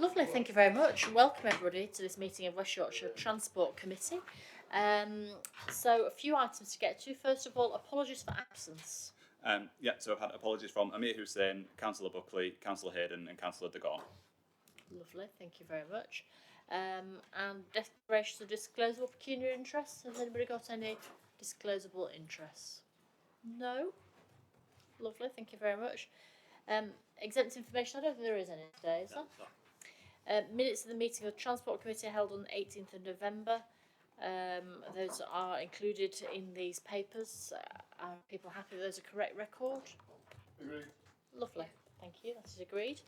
Lovely, thank you very much. Welcome everybody to this meeting of West Yorkshire Transport Committee. So a few items to get to. First of all, apologies for absence. So I've had apologies from Amir Hussain, Councillor Buckley, Councillor Hayden and Councillor de Gorn. Lovely, thank you very much. And declarations of disclosable pecuniary interests. Has anybody got any disclosable interests? No? Lovely, thank you very much. Exempt information, I don't think there is any today, is there? Minutes of the meeting of the Transport Committee held on the 18th of November. Those are included in these papers. Are people happy with those a correct record? Agreed. Lovely, thank you, that is agreed.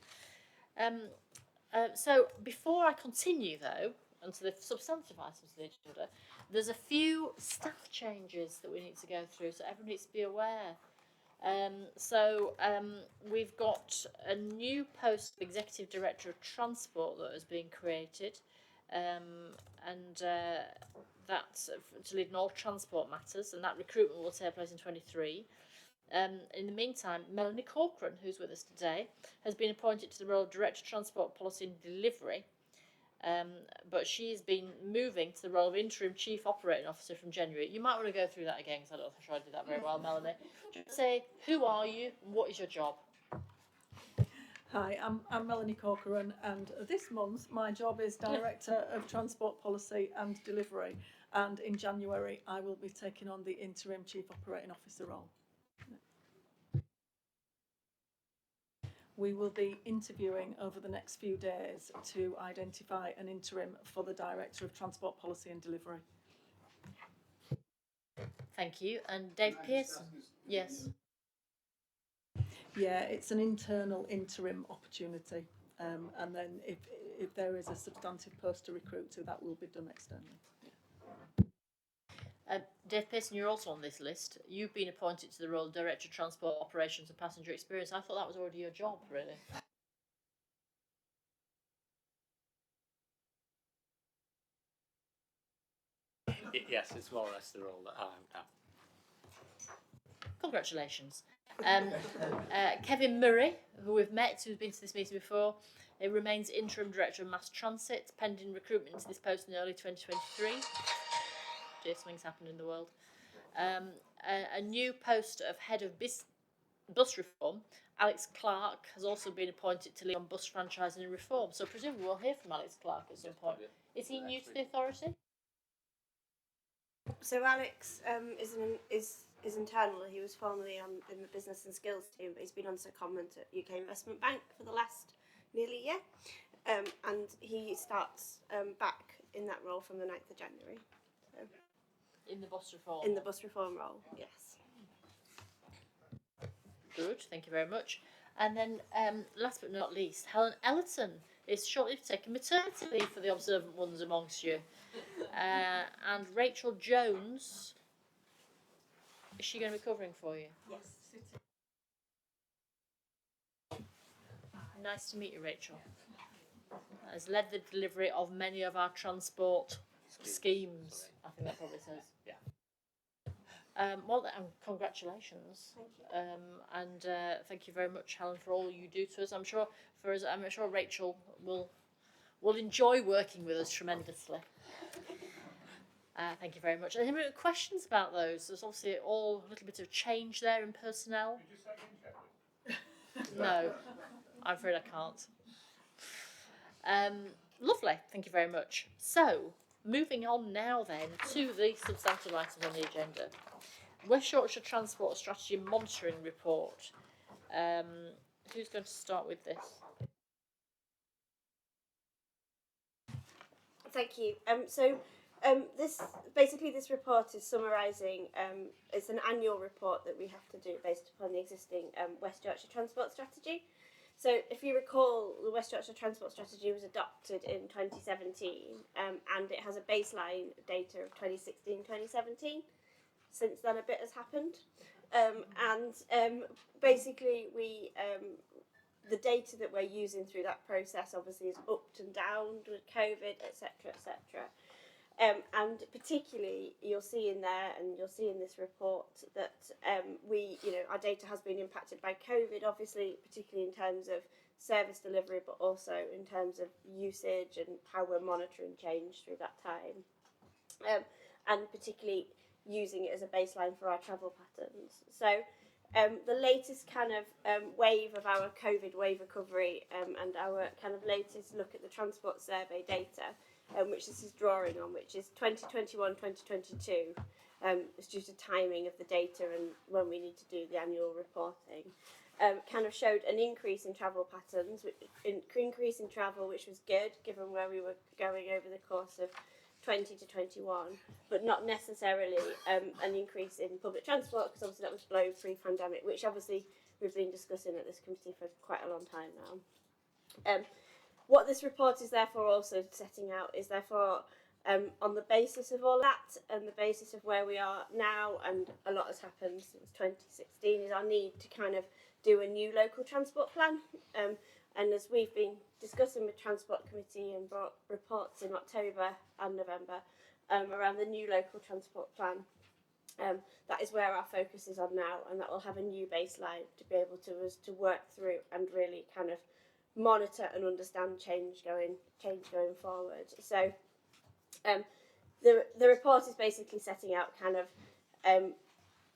So before I continue though, onto the substantive items of the agenda, there's a few staff changes that we need to go through, so everyone needs to be aware. We've got a new post of Executive Director of Transport that has been created, that's to lead in all transport matters, and that recruitment will take place in 23. In the meantime, Melanie Corcoran, who's with us today, has been appointed to the role of Director of Transport Policy and Delivery, but she's been moving to the role of Interim Chief Operating Officer from January. You might want to go through that again, because I don't think I did that very well, Melanie. Just say, who are you and what is your job? Hi, I'm Melanie Corcoran, and this month my job is Director of Transport Policy and Delivery, and in January I will be taking on the Interim Chief Operating Officer role. We will be interviewing over the next few days to identify an interim for the Director of Transport Policy and Delivery. Thank you. And Dave Pearson? Yes. Yeah, it's an internal interim opportunity, and then if there is a substantive post to recruit to, that will be done externally. Dave Pearson, you're also on this list. You've been appointed to the role of Director of Transport Operations and Passenger Experience. I thought that was already your job, really. Yes, it's more or less the role that I am now. Congratulations. Kevin Murray, who we've met, who's been to this meeting before, he remains Interim Director of Mass Transit, pending recruitment into this post in early 2023. Something's happened in the world. A new post of Head of Bus Reform, Alex Clark, has also been appointed to lead on bus franchising and reform. So presumably we'll hear from Alex Clark at some point. Is he new to the authority? So Alex is internal. He was formerly in the business and skills team, but he's been on secondment at UK Investment Bank for the last nearly year, and he starts back in that role from the 9th of January. So, in the bus reform? In the bus reform role, yes. Good, thank you very much. And then last but not least, Helen Ellerton is shortly taking maternity leave for the observant ones amongst you. And Rachel Jones, is she going to be covering for you? Yes. Nice to meet you, Rachel. Has led the delivery of many of our transport schemes. I think that probably says. Yeah. Congratulations. Thank you. And thank you very much, Helen, for all you do to us. I'm sure Rachel will enjoy working with us tremendously. Thank you very much. Any questions about those? There's obviously all a little bit of change there in personnel. Did you say in No, I'm afraid I can't. Lovely, thank you very much. So, moving on now then to the substantive items on the agenda. West Yorkshire Transport Strategy Monitoring Report. Who's going to start with this? Thank you. This report is summarising. It's an annual report that we have to do based upon the existing West Yorkshire Transport Strategy. So, if you recall, the West Yorkshire Transport Strategy was adopted in 2017, and it has a baseline data of 2016-2017. Since then, a bit has happened, basically, the data that we're using through that process obviously is upped and down with COVID, etc., etc. And particularly, you'll see in there, and you'll see in this report that our data has been impacted by COVID, obviously, particularly in terms of service delivery, but also in terms of usage and how we're monitoring change through that time, and particularly using it as a baseline for our travel patterns. So the latest kind of wave of our COVID wave recovery and our kind of latest look at the Transport Survey data, which this is drawing on, which is 2021-2022. It's due to timing of the data and when we need to do the annual reporting. Kind of showed an increase in travel patterns, increase in travel, which was good given where we were going over the course of 20 to 21, but not necessarily an increase in public transport, because obviously that was below pre-pandemic, which obviously we've been discussing at this committee for quite a long time now. What this report is therefore also setting out is therefore on the basis of all that and the basis of where we are now, and a lot has happened since 2016, is our need to kind of do a new local transport plan. And as we've been discussing with Transport Committee and brought reports in October and November around the new local transport plan, that is where our focus is on now, and that will have a new baseline to be able to work through and really kind of monitor and understand change going forward. So the report is basically setting out kind of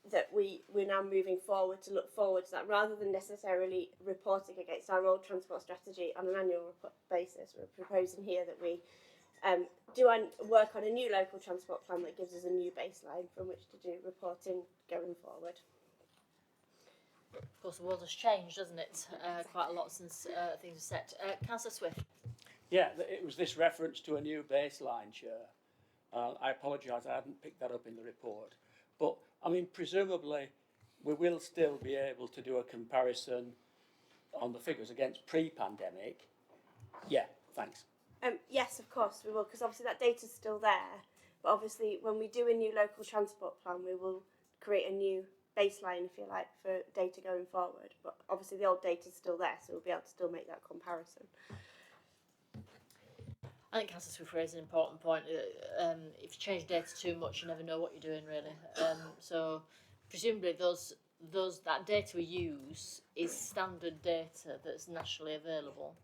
that we're now moving forward to look forward to that, rather than necessarily reporting against our old transport strategy on an annual basis. We're proposing here that we work on a new local transport plan that gives us a new baseline from which to do reporting going forward. Of course, the world has changed, hasn't it? Quite a lot since things were set. Councillor Swift. Yeah, it was this reference to a new baseline, Chair. I apologise, I hadn't picked that up in the report. But, I mean, presumably, we will still be able to do a comparison on the figures against pre-pandemic. Yeah, thanks. Yes, of course we will, because obviously that data's still there. But obviously, when we do a new local transport plan, we will create a new baseline, if you like, for data going forward. But obviously, the old data's still there, so we'll be able to still make that comparison. I think Councillor Swift raised an important point. If you change data too much, you never know what you're doing, really. So presumably that data we use is standard data that's nationally available,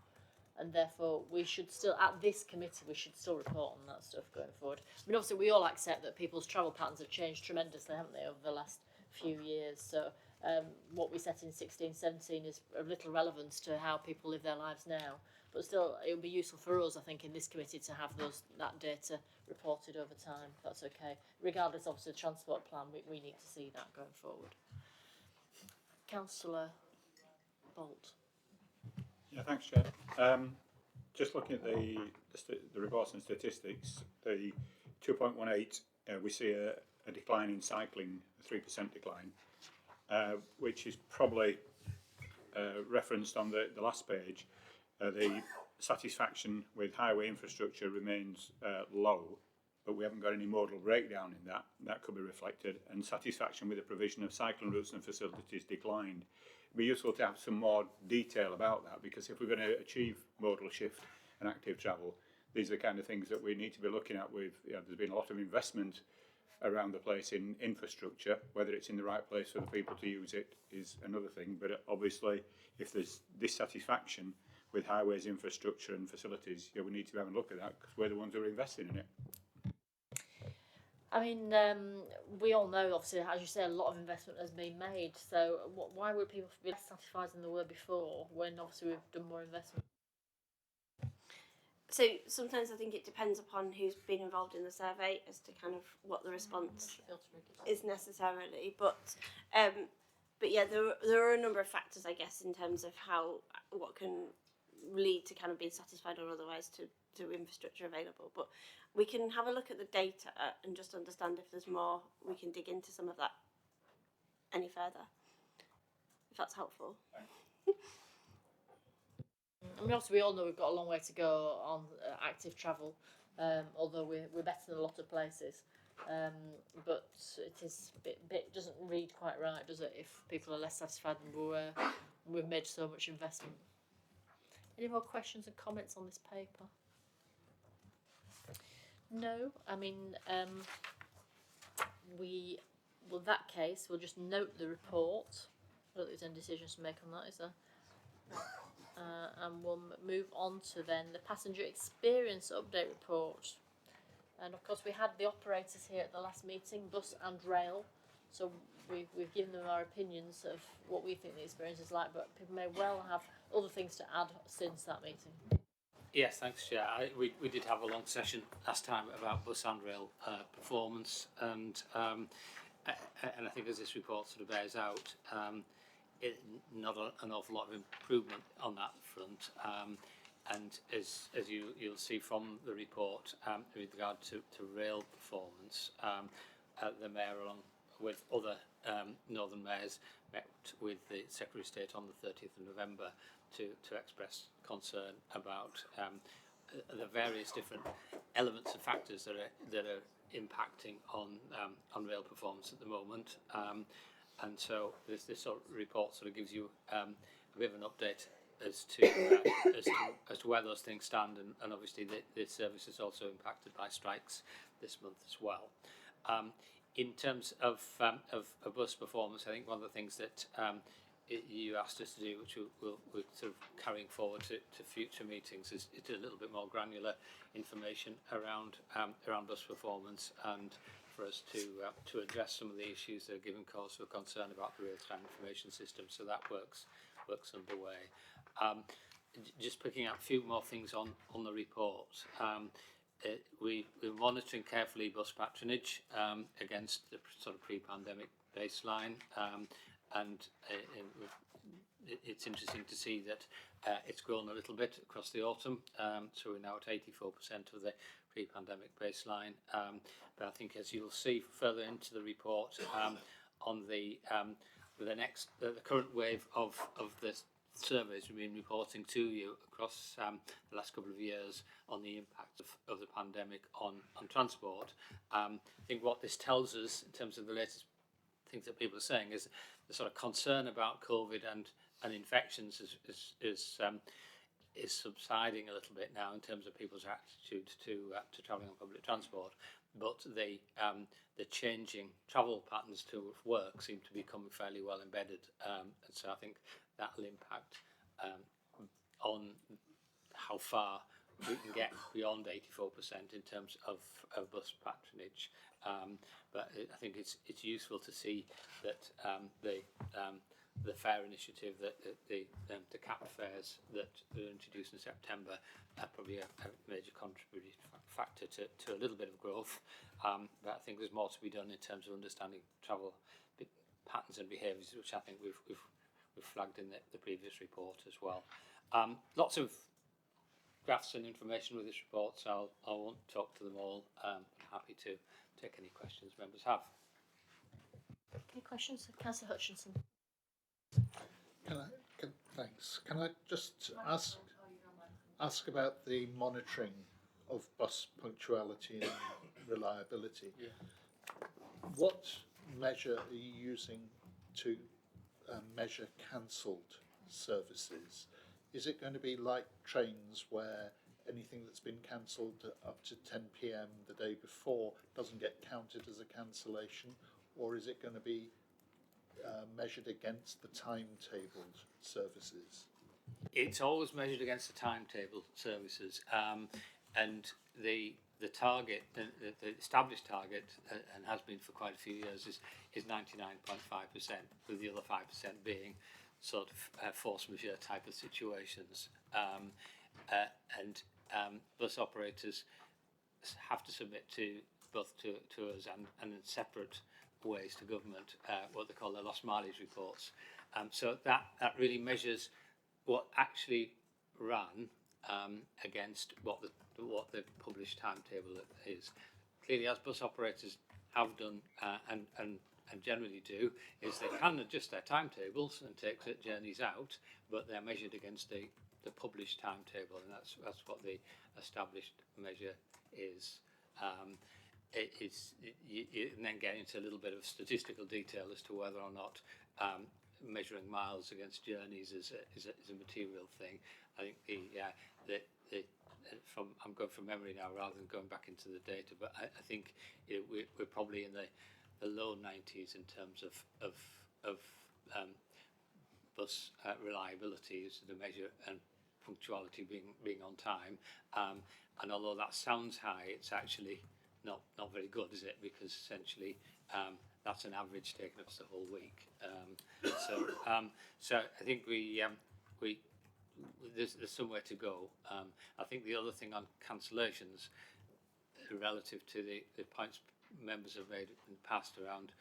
and therefore we should still, at this committee, we should still report on that stuff going forward. I mean, obviously we all accept that people's travel patterns have changed tremendously, haven't they, over the last few years. So what we set in 16-17 is of little relevance to how people live their lives now. But still, it would be useful for us, I think, in this committee to have that data reported over time. That's okay. Regardless, obviously, the transport plan, we need to see that going forward. Councillor Bolt. Yeah, thanks, Chair. Just looking at the reports and statistics, the 2.18, we see a decline in cycling, a 3% decline, which is probably referenced on the last page. The satisfaction with highway infrastructure remains low, but we haven't got any modal breakdown in that. That could be reflected. And satisfaction with the provision of cycling routes and facilities declined. It'd be useful to have some more detail about that, because if we're going to achieve modal shift and active travel, these are the kind of things that we need to be looking at. There's been a lot of investment around the place in infrastructure. Whether it's in the right place for the people to use it is another thing. But obviously, if there's dissatisfaction with highways, infrastructure and facilities, we need to have a look at that, because we're the ones who are investing in it. I mean, we all know, obviously, as you say, a lot of investment has been made. So why would people be less satisfied than they were before, when obviously we've done more investment? So sometimes I think it depends upon who's been involved in the survey as to kind of what the response is necessarily. But yeah, there are a number of factors, I guess, in terms of what can lead to kind of being satisfied or otherwise to infrastructure available. But we can have a look at the data and just understand if there's more, we can dig into some of that any further, if that's helpful. I mean, obviously we all know we've got a long way to go on active travel, although we're better than a lot of places. But it is bit doesn't read quite right, does it, if people are less satisfied than we were, we've made so much investment. Any more questions and comments on this paper? No, I mean, we, well, in that case, we'll just note the report. I don't think there's any decisions to make on that, is there? And we'll move on to then the passenger experience update report. And of course, we had the operators here at the last meeting, bus and rail. So we've given them our opinions of what we think the experience is like, but people may well have other things to add since that meeting. Yes, thanks, Chair. We did have a long session last time about bus and rail performance, and I think as this report sort of bears out, not an awful lot of improvement on that front. And as you'll see from the report, with regard to rail performance, the Mayor, along with other Northern Mayors, met with the Secretary of State on the 30th of November to express concern about the various different elements and factors that are impacting on rail performance at the moment. And so this sort of report sort of gives you a bit of an update as to where those things stand, and obviously the service is also impacted by strikes this month as well. In terms of bus performance, I think one of the things that you asked us to do, which we're sort of carrying forward to future meetings, is a little bit more granular information around bus performance, and for us to address some of the issues that are giving cause for concern about the real-time information system. So that works underway. Just picking up a few more things on the report. We're monitoring carefully bus patronage against the sort of pre-pandemic baseline, and it's interesting to see that it's grown a little bit across the autumn. So we're now at 84% of the pre-pandemic baseline. But I think, as you'll see further into the report, on the current wave of the surveys we've been reporting to you across the last couple of years on the impact of the pandemic on transport. I think what this tells us in terms of the latest things that people are saying is the sort of concern about COVID and infections is subsiding a little bit now in terms of people's attitude to travelling on public transport, but the changing travel patterns to work seem to be becoming fairly well embedded, and so I think that will impact on how far we can get beyond 84% in terms of bus patronage. But I think it's useful to see that the fare initiative, that the capped fares that were introduced in September are probably a major contributing factor to a little bit of growth. But I think there's more to be done in terms of understanding travel patterns and behaviours, which I think we've flagged in the previous report as well. Lots of graphs and information with this report, so I won't talk to them all. I'm happy to take any questions members have. Any questions? Councillor Hutchinson. Thanks. Can I just ask about the monitoring of bus punctuality and reliability? Yeah. What measure are you using to measure cancelled services? Is it going to be like trains where anything that's been cancelled up to 10 p.m. the day before doesn't get counted as a cancellation, or is it going to be measured against the timetabled services? It's always measured against the timetable services, and the target, the established target, and has been for quite a few years, is 99.5%, with the other 5% being sort of force majeure type of situations. And bus operators have to submit to both to us and in separate ways to government what they call their lost mileage reports. So that really measures what actually ran against what the published timetable is. Clearly, as bus operators have done and generally do, is they can adjust their timetables and take journeys out, but they're measured against the published timetable, and that's what the established measure is. You then get into a little bit of statistical detail as to whether or not measuring miles against journeys is a material thing. I think I'm going from memory now rather than going back into the data, but I think we're probably in the low 90s in terms of bus reliability is the measure, and punctuality being on time. And although that sounds high, it's actually not very good, is it? Because essentially that's an average taken across the whole week. So I think there's somewhere to go. I think the other thing on cancellations, relative to the points members have made in the past around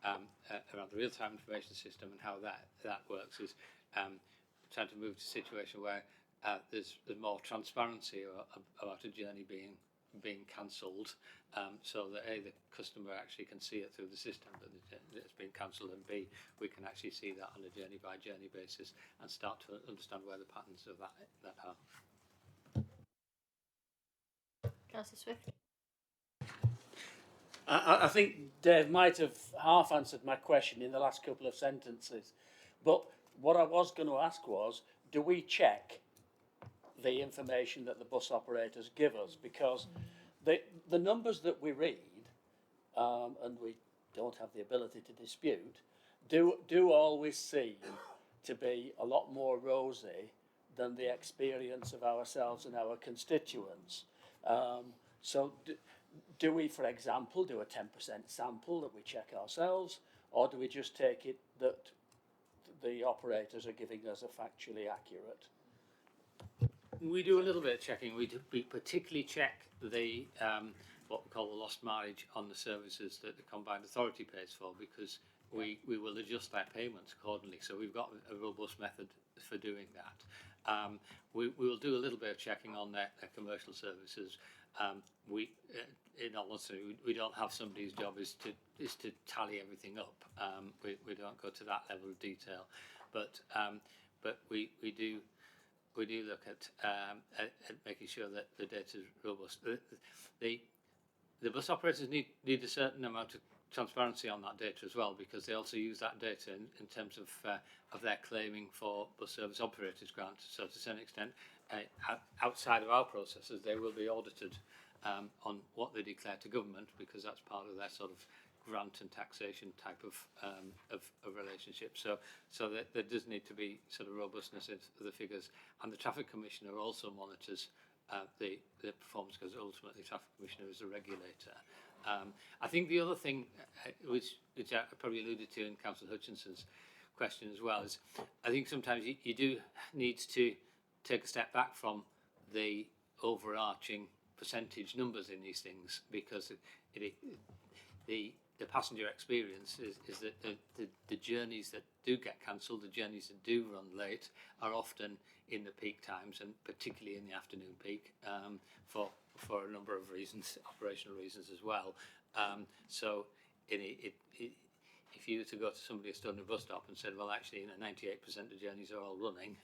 the real-time information system and how that works, is trying to move to a situation where there's more transparency about a journey being cancelled, so that A, the customer actually can see it through the system that it's been cancelled, and B, we can actually see that on a journey by journey basis and start to understand where the patterns of that are. Councillor Swift. I think Dave might have half answered my question in the last couple of sentences, but what I was going to ask was, do we check the information that the bus operators give us? Because the numbers that we read, and we don't have the ability to dispute, do always seem to be a lot more rosy than the experience of ourselves and our constituents. So do we, for example, do a 10% sample that we check ourselves, or do we just take it that the operators are giving us a factually accurate? We do a little bit of checking. We particularly check the what we call the lost mileage on the services that the combined authority pays for, because we will adjust their payments accordingly. So we've got a robust method for doing that. We will do a little bit of checking on their commercial services. In all honesty, we don't have somebody whose job is to tally everything up. We don't go to that level of detail, but we do look at making sure that the data is robust. The bus operators need a certain amount of transparency on that data as well, because they also use that data in terms of their claiming for bus service operators grant. So to a certain extent, outside of our processes, they will be audited on what they declare to government, because that's part of their sort of grant and taxation type of relationship. So that there does need to be sort of robustness of the figures, and the Traffic Commissioner also monitors the performance, because ultimately the Traffic Commissioner is a regulator. I think the other thing, which I probably alluded to in Councillor Hutchinson's question as well, is I think sometimes you do need to take a step back from the overarching percentage numbers in these things, because the passenger experience is that the journeys that do get cancelled, the journeys that do run late, are often in the peak times, and particularly in the afternoon peak, for a number of reasons, operational reasons as well. So if you were to go to somebody who stood in a bus stop and said, well, actually, 98% of journeys are all running,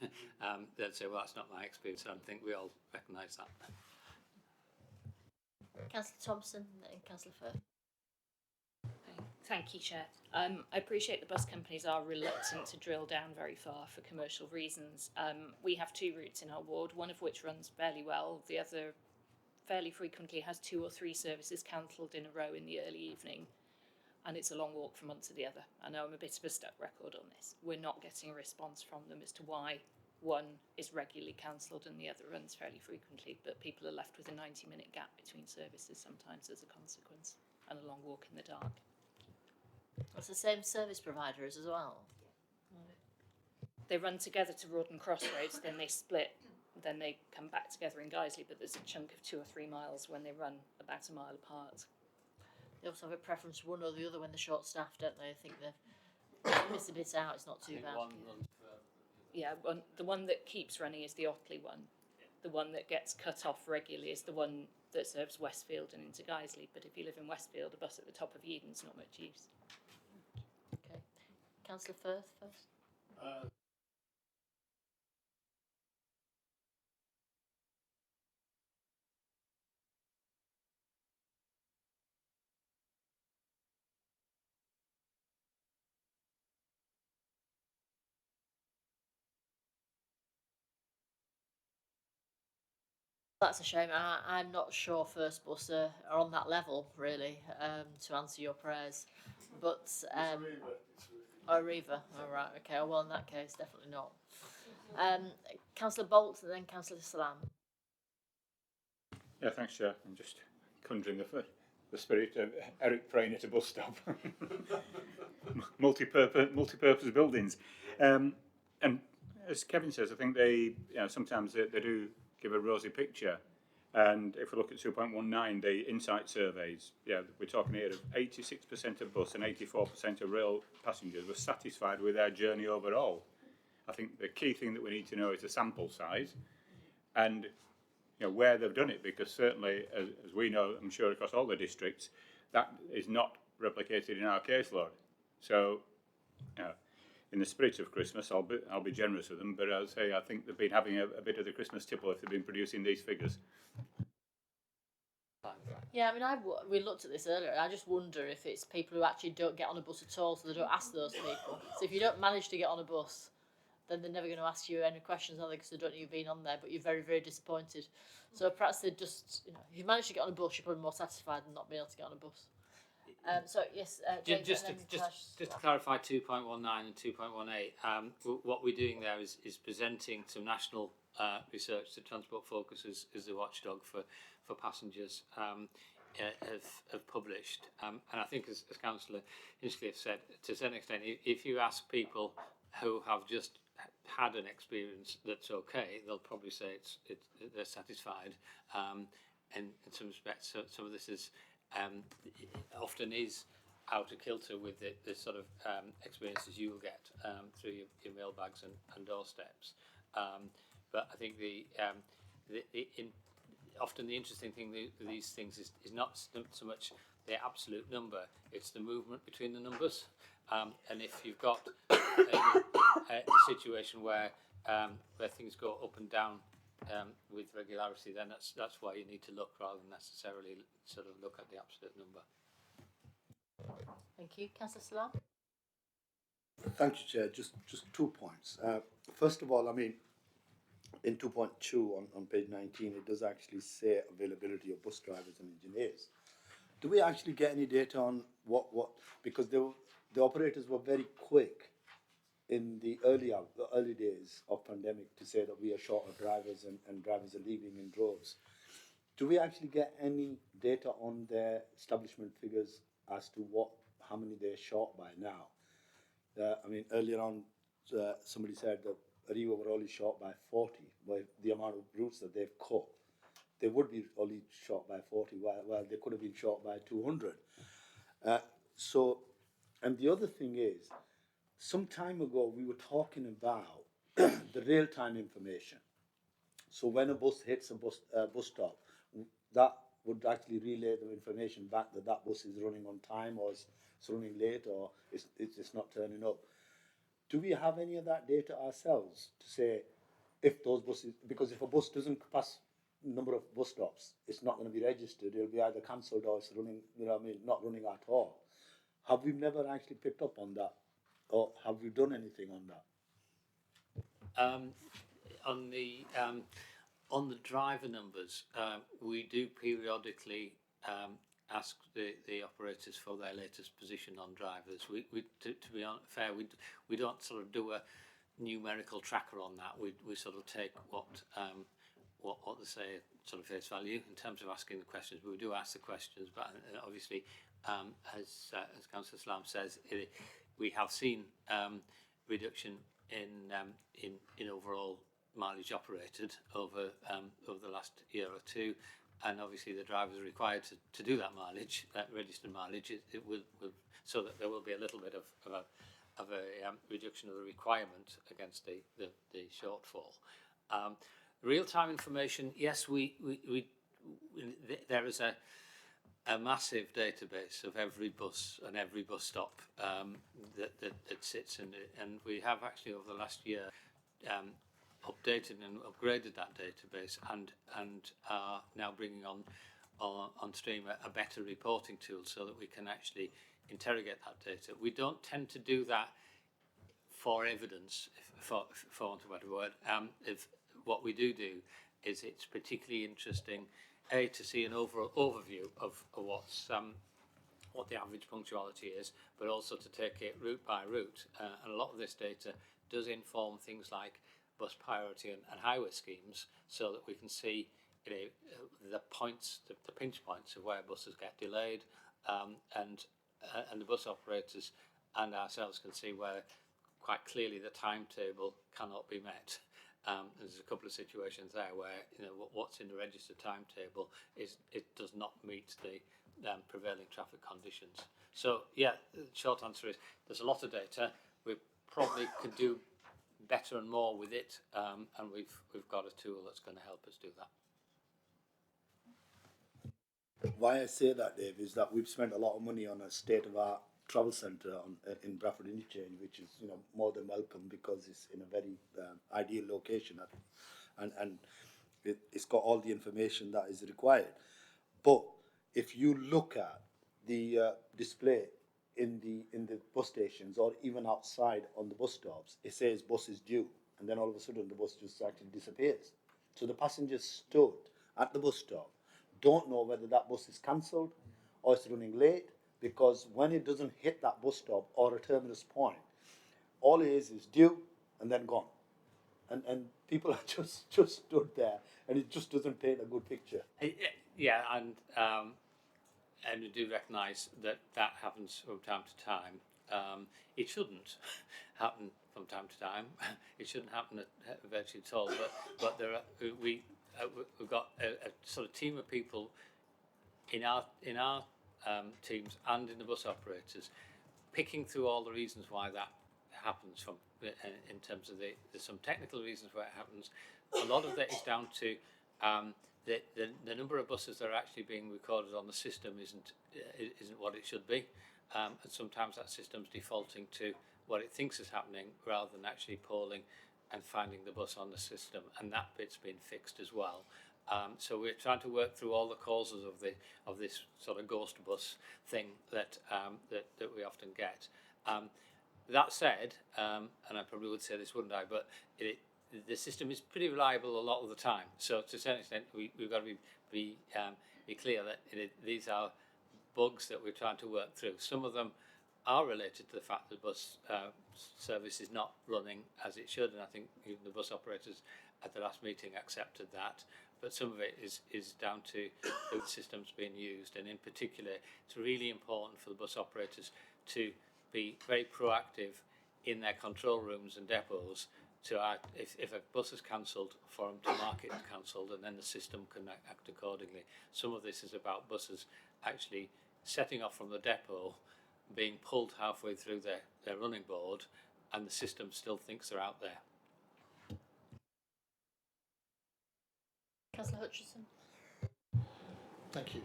they'd say, well, that's not my experience. And I think we all recognise that. Councillor Thompson and Councillor Firth. Thank you, Chair. I appreciate the bus companies are reluctant to drill down very far for commercial reasons. We have two routes in our ward, one of which runs fairly well. The other fairly frequently has 2 or 3 services cancelled in a row in the early evening, and it's a long walk from one to the other. I know I'm a bit of a stuck record on this. We're not getting a response from them as to why one is regularly cancelled and the other runs fairly frequently, but people are left with a 90-minute gap between services sometimes as a consequence, and a long walk in the dark. That's the same service providers as well. They run together to Rawdon Crossroads, then they split, then they come back together in Guiseley, but there's a chunk of 2 or 3 miles when they run about a mile apart. They also have a preference for one or the other when they're short-staffed, don't they? I think they've missed a bit out. It's not too bad. Yeah, the one that keeps running is the Otley one. The one that gets cut off regularly is the one that serves Westfield and into Guiseley. But if you live in Westfield, a bus at the top of Eden's not much use. Okay. Councillor Firth first. That's a shame. I'm not sure First Bus are on that level, really, to answer your prayers. But, Arriva. Oh, right, okay. Oh, well, in that case, definitely not. Councillor Bolt and then Councillor Salam. Yeah, thanks, Chair. I'm just conjuring the spirit of Eric praying at a bus stop. Multi-purpose buildings. And as Kevin says, I think they, sometimes they do give a rosy picture. And if we look at 2.19, the insight surveys, we're talking here of 86% of bus and 84% of rail passengers were satisfied with their journey overall. I think the key thing that we need to know is the sample size and where they've done it, because certainly, as we know, I'm sure across all the districts, that is not replicated in our caseload. So, in the spirit of Christmas, I'll be generous with them, but I'll say I think they've been having a bit of the Christmas tipple if they've been producing these figures. Yeah, I mean, we looked at this earlier, and I just wonder if it's people who actually don't get on a bus at all, so they don't ask those people. So if you don't manage to get on a bus, then they're never going to ask you any questions, are they? Because they don't know you've been on there, but you're very, very disappointed. So perhaps they just, if you manage to get on a bus, you're probably more satisfied than not being able to get on a bus. So yes, James, just to clarify 2.19 and 2.18, what we're doing there is presenting some national research that Transport Focus is the watchdog for passengers have published, and I think as Councillor Hinchliffe said, to a certain extent, if you ask people who have just had an experience that's okay, they'll probably say they're satisfied. And in some respects, some of this is often is out of kilter with the sort of experiences you'll get through your mailbags and doorsteps. But I think often the interesting thing with these things is not so much the absolute number, it's the movement between the numbers. And if you've got a situation where things go up and down with regularity, then that's why you need to look rather than necessarily sort of look at the absolute number. Thank you. Councillor Salam? Thank you, Chair. Just 2 points. First of all, I mean, in 2.2 on page 19, it does actually say availability of bus drivers and engineers. Do we actually get any data on what because the operators were very quick in the early days of pandemic to say that we are short of drivers and drivers are leaving in droves. Do we actually get any data on their establishment figures as to how many they're short by now? I mean, earlier on, somebody said that Arriva were only short by 40 by the amount of routes that they've cut. They would be only short by 40, while they could have been short by 200. And the other thing is, some time ago we were talking about the real-time information. So when a bus hits a bus stop, that would actually relay the information back that bus is running on time, or it's running late, or it's not turning up. Do we have any of that data ourselves to say if those buses, because if a bus doesn't pass number of bus stops, it's not going to be registered, it'll be either cancelled or it's running, not running at all. Have we never actually picked up on that, or have we done anything on that? On the driver numbers, we do periodically ask the operators for their latest position on drivers. To be fair, we don't sort of do a numerical tracker on that. We sort of take what they say sort of face value in terms of asking the questions. But we do ask the questions, but obviously, as Councillor Salam says, we have seen reduction in overall mileage operated over the last year or two, and obviously the drivers are required to do that mileage, that registered mileage. It will so that there will be a little bit of a reduction of the requirement against the shortfall. Real-time information, yes, there is a massive database of every bus and every bus stop that sits in it, and we have actually over the last year updated and upgraded that database and are now bringing on stream a better reporting tool so that we can actually interrogate that data. We don't tend to do that for evidence, for want of a better word. If what we do is it's particularly interesting, A, to see an overall overview of what's what the average punctuality is, but also to take it route by route. And a lot of this data does inform things like bus priority and highway schemes, so that we can see, you know, the points, the pinch points of where buses get delayed, and the bus operators and ourselves can see where quite clearly the timetable cannot be met. There's a couple of situations there where, you know, what's in the registered timetable it does not meet the prevailing traffic conditions. So yeah, the short answer is there's a lot of data. We probably could do better and more with it, and we've got a tool that's going to help us do that. Why I say that, Dave, is that we've spent a lot of money on a state-of-art travel centre in Bradford Interchange, which is, you know, more than welcome because it's in a very ideal location, and it's got all the information that is required. But if you look at the display in the bus stations or even outside on the bus stops, it says bus is due, and then all of a sudden the bus just actually disappears. So the passengers stood at the bus stop don't know whether that bus is cancelled or it's running late, because when it doesn't hit that bus stop or a terminus point, all it is due and then gone. And people are just stood there, and it just doesn't paint a good picture. Yeah, and we do recognise that happens from time to time. It shouldn't happen from time to time. It shouldn't happen at virtually at all. But there are, we've got a sort of team of people in our teams and in the bus operators, picking through all the reasons why that happens. From in terms of there's some technical reasons why it happens. A lot of that is down to the number of buses that are actually being recorded on the system isn't what it should be, and sometimes that system's defaulting to what it thinks is happening rather than actually polling and finding the bus on the system, and that bit's been fixed as well. So we're trying to work through all the causes of this sort of ghost bus thing that we often get. That said, and I probably would say this, wouldn't I? But the system is pretty reliable a lot of the time. So to a certain extent, we've got to be clear that these are bugs that we're trying to work through. Some of them are related to the fact that bus service is not running as it should, and I think even the bus operators at the last meeting accepted that. But some of it is down to the systems being used, and in particular, it's really important for the bus operators to be very proactive in their control rooms and depots to act, if a bus is cancelled, for them to mark it cancelled, and then the system can act accordingly. Some of this is about buses actually setting off from the depot, being pulled halfway through their running board, and the system still thinks they're out there. Councillor Hutchinson. Thank you.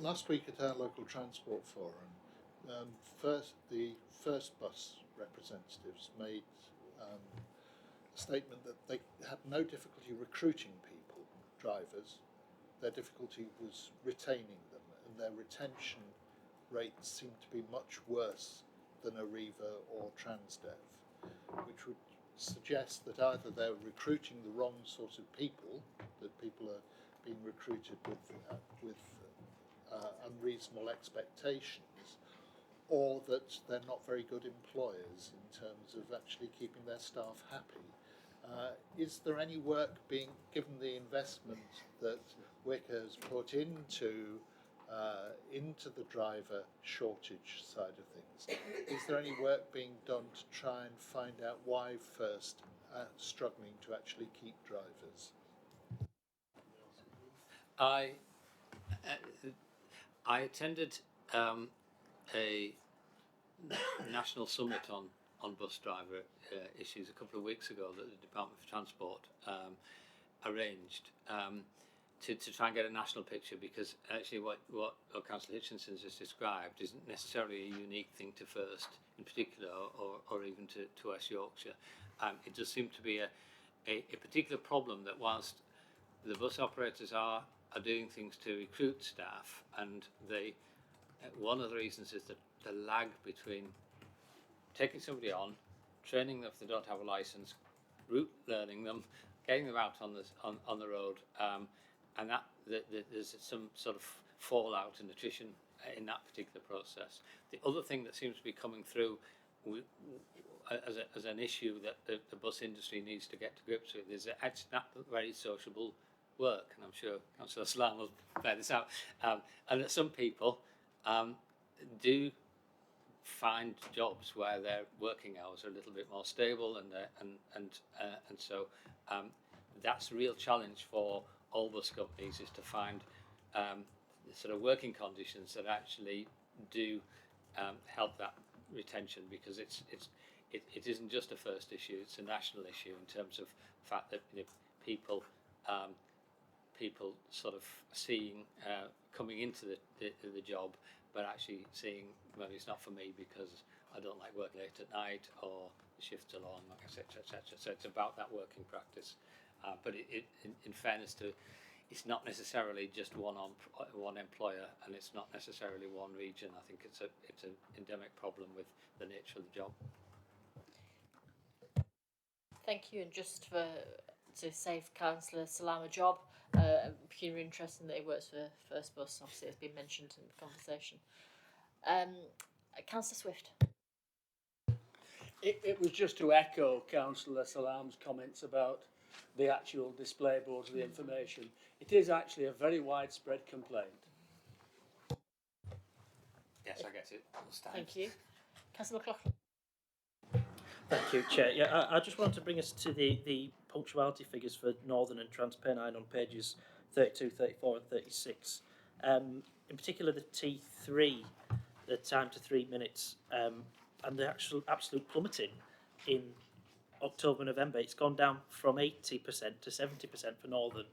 Last week at our local transport forum, the first bus representatives made a statement that they had no difficulty recruiting people, drivers. Their difficulty was retaining them, and their retention rates seem to be much worse than Arriva or Transdev, which would suggest that either they're recruiting the wrong sort of people, that people are being recruited with unreasonable expectations, or that they're not very good employers in terms of actually keeping their staff happy. Is there any work being, given the investment that Wickr has put into the driver shortage side of things, is there any work being done to try and find out why First are struggling to actually keep drivers? I attended a national summit on bus driver issues a couple of weeks ago that the Department for Transport arranged to try and get a national picture, because actually what Councillor Hutchinson has just described isn't necessarily a unique thing to First in particular, or even to West Yorkshire. It does seem to be a particular problem that whilst the bus operators are doing things to recruit staff, and one of the reasons is the lag between taking somebody on, training them if they don't have a licence, route learning them, getting them out on the road, and there's some sort of fallout and attrition in that particular process. The other thing that seems to be coming through as an issue that the bus industry needs to get to grips with is that it's not very sociable work, and I'm sure Councillor Salam will bear this out, and that some people do find jobs where their working hours are a little bit more stable, and so that's a real challenge for all bus companies, is to find sort of working conditions that actually do help that retention, because it isn't just a first issue, it's a national issue in terms of the fact that people sort of seeing coming into the job, but actually seeing, well, it's not for me because I don't like work late at night, or the shifts are long, etc., etc. So it's about that working practice. But in fairness to, it's not necessarily just one employer, and it's not necessarily one region. I think it's an endemic problem with the nature of the job. Thank you, and just to save Councillor Salam a job, pecuniary interest in that he works for First Bus, obviously it's been mentioned in the conversation. Councillor Swift. It was just to echo Councillor Salam's comments about the actual display boards of the information. It is actually a very widespread complaint. Yes, I get it. Thank you. Councillor McLaughlin. Thank you, Chair. Yeah, I just wanted to bring us to the punctuality figures for Northern and TransPennine on pages 32, 34 and 36. In particular the T3, the time to 3 minutes, and the absolute plummeting in October, November. It's gone down from 80% to 70% for Northern,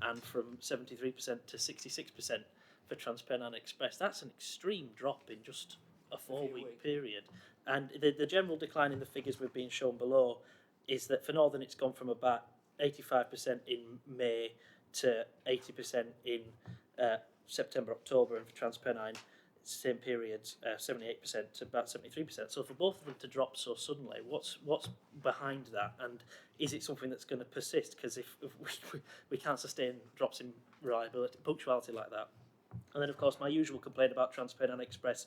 and from 73% to 66% for TransPennine Express. That's an extreme drop in just a 4-week period. And the general decline in the figures we've been shown below is that for Northern it's gone from about 85% in May to 80% in September, October, and for TransPennine, same periods, 78% to about 73%. So for both of them to drop so suddenly, what's behind that, and is it something that's going to persist? Because if we can't sustain drops in reliability, punctuality like that. And then of course my usual complaint about TransPennine Express,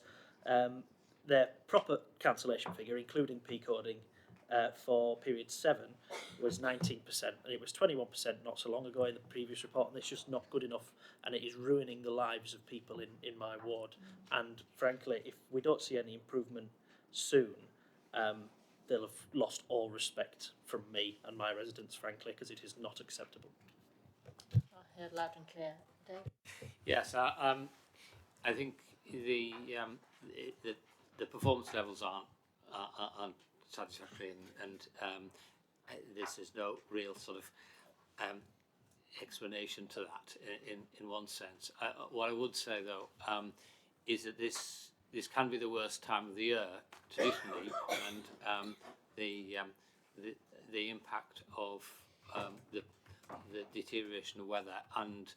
their proper cancellation figure, including P-coding, for period 7 was 19%, and it was 21% not so long ago in the previous report, and it's just not good enough, and it is ruining the lives of people in my ward. And frankly, if we don't see any improvement soon, they'll have lost all respect from me and my residents, frankly, because it is not acceptable. I heard loud and clear. Dave? Yes, I think the performance levels aren't satisfactory, and there's no real sort of explanation to that in one sense. What I would say though is that this can be the worst time of the year traditionally, and the impact of the deterioration of weather, and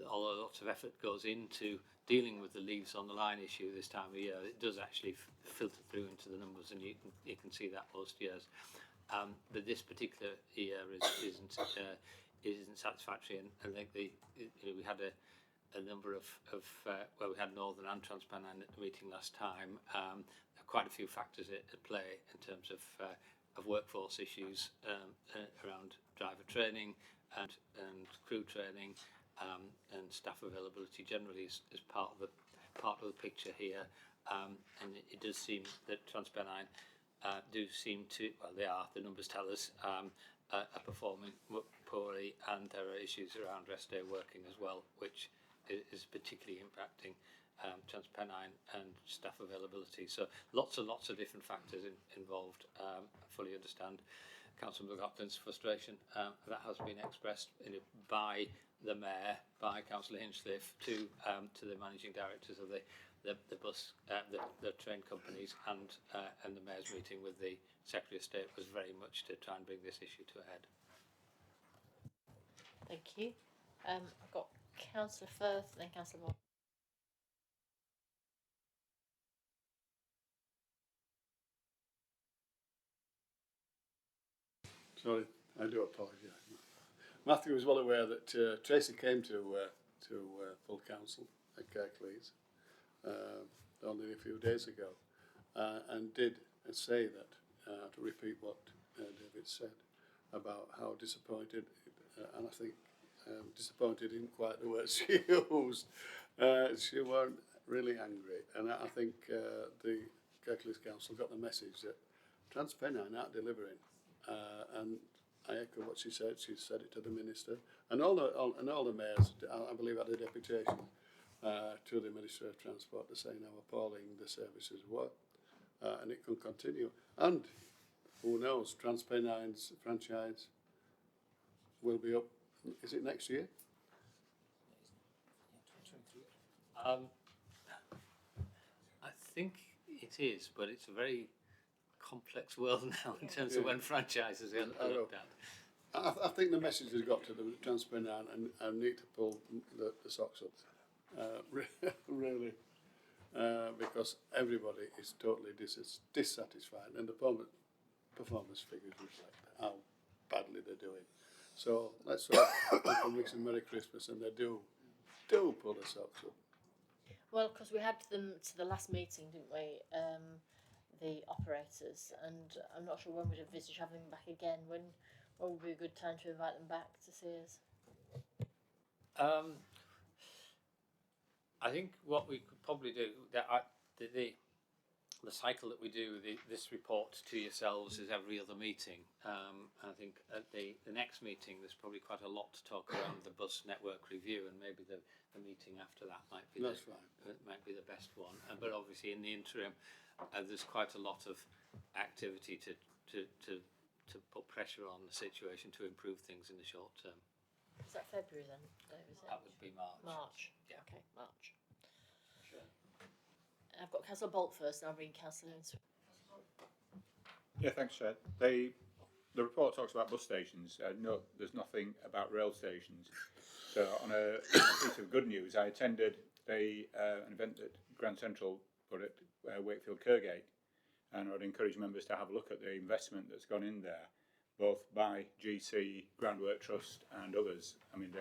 although lots of effort goes into dealing with the leaves on the line issue this time of year, it does actually filter through into the numbers, and you can see that most years. But this particular year isn't satisfactory, and I think we had a number of well, we had Northern and TransPennine at the meeting last time. Quite a few factors at play in terms of workforce issues around driver training and crew training. And staff availability generally is part of the picture here, and it does seem that TransPennine do seem to, well, the numbers tell us, are performing poorly, and there are issues around rest day working as well, which is particularly impacting TransPennine and staff availability. So lots and lots of different factors involved. I fully understand Councillor McLaughlin's frustration that has been expressed by the Mayor, by Councillor Hinchcliffe, to the managing directors of the bus, the train companies, and the Mayor's meeting with the Secretary of State was very much to try and bring this issue to a head. Thank you. I've got Councillor Firth, then Councillor Moore. Sorry, I do apologise. Matthew was well aware that Tracy came to full council at Kirklees only a few days ago and did say that, to repeat what David said, about how disappointed, and I think disappointed in quite the words she used. She weren't really angry, and I think the Kirklees Council got the message that TransPennine aren't delivering, and I echo what she said. She said it to the minister and all the mayors. I believe had a deputation to the Minister of Transport to say how appalling the services were, and it can continue. And who knows? TransPennine's franchise will be up. Is it next year? I think it is, but it's a very complex world now in terms of when franchises are looked at. I think the message has got to the TransPennine and need to pull the socks up, really, because everybody is totally dissatisfied, and the performance figures reflect how badly they're doing. So let's hope we can wish them Merry Christmas and they do pull the socks up. Well, because we had them to the last meeting, didn't we? The operators, and I'm not sure when we'd envisage having them back again. When would be a good time to invite them back to see us? I think what we could probably do, the cycle that we do this report to yourselves is every other meeting. I think at the next meeting there's probably quite a lot to talk around the bus network review, and maybe the meeting after that might be might be the best one. But obviously in the interim, there's quite a lot of activity to put pressure on the situation to improve things in the short term. Is that February then, Dave? Is it? That would be March. March. Yeah. Okay, March. Sure. I've got Councillor Bolt first, and I'll bring Councillor Lewis. Yeah, thanks, Chair. The report talks about bus stations. No, there's nothing about rail stations. So on a piece of good news, I attended an event that Grand Central put at Wakefield Kirkgate, and I'd encourage members to have a look at the investment that's gone in there, both by GC, Groundwork Trust and others. I mean,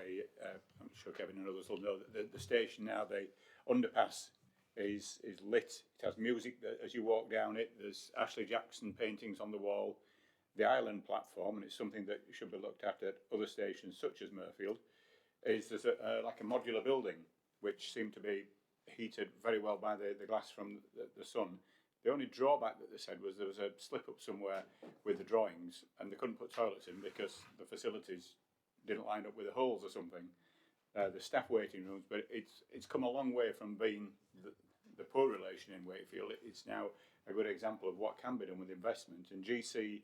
I'm sure Kevin and others will know that the station now, the underpass is lit. It has music as you walk down it. There's Ashley Jackson paintings on the wall. The island platform, and it's something that should be looked at other stations such as Murfield, is there's like a modular building which seemed to be heated very well by the glass from the sun. The only drawback that they said was there was a slip up somewhere with the drawings, and they couldn't put toilets in because the facilities didn't line up with the holes or something. The staff waiting rooms, but it's come a long way from being the poor relation in Wakefield. It's now a good example of what can be done with investment, and GC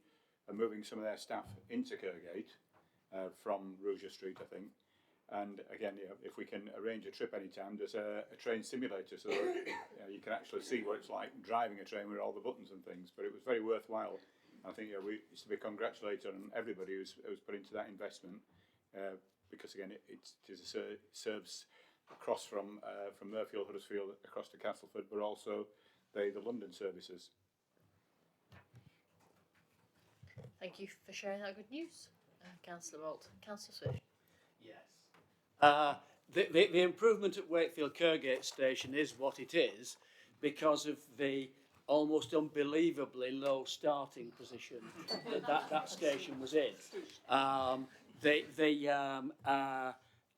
are moving some of their staff into Kirkgate from Rouger Street, I think. And again, if we can arrange a trip anytime, there's a train simulator, so you can actually see what it's like driving a train with all the buttons and things. But it was very worthwhile. I think we used to be congratulated on everybody who's put into that investment, because again, it serves across from Murfield, Huddersfield, across to Castleford, but also the London services. Thank you for sharing that good news, Councillor Bolt. Councillor Swift. Yes. The improvement at Wakefield Kirkgate station is what it is because of the almost unbelievably low starting position that station was in.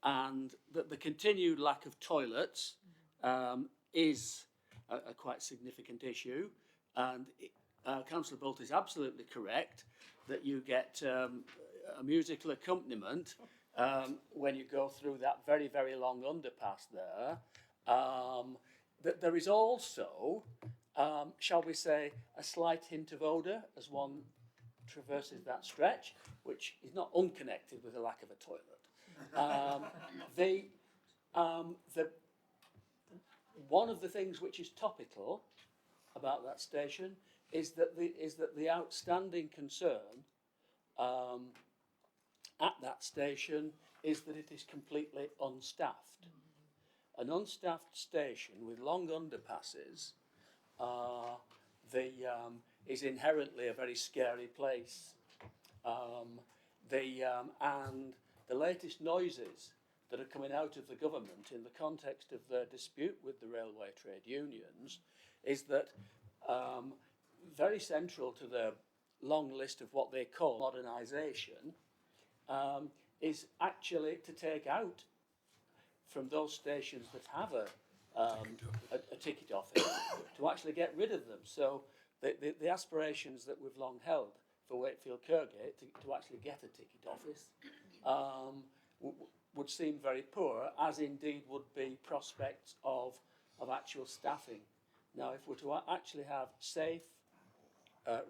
And the continued lack of toilets is a quite significant issue. And Councillor Bolt is absolutely correct that you get a musical accompaniment when you go through that very, very long underpass there. That there is also, shall we say, a slight hint of odour as one traverses that stretch, which is not unconnected with the lack of a toilet. One of the things which is topical about that station is that the outstanding concern at that station is that it is completely unstaffed. An unstaffed station with long underpasses is inherently a very scary place. and the latest noises that are coming out of the government in the context of their dispute with the railway trade unions is that very central to their long list of what they call modernisation is actually to take out from those stations that have a ticket office to actually get rid of them. So the aspirations that we've long held for Wakefield Kirkgate to actually get a ticket office would seem very poor, as indeed would be prospects of actual staffing. Now, if we're to actually have safe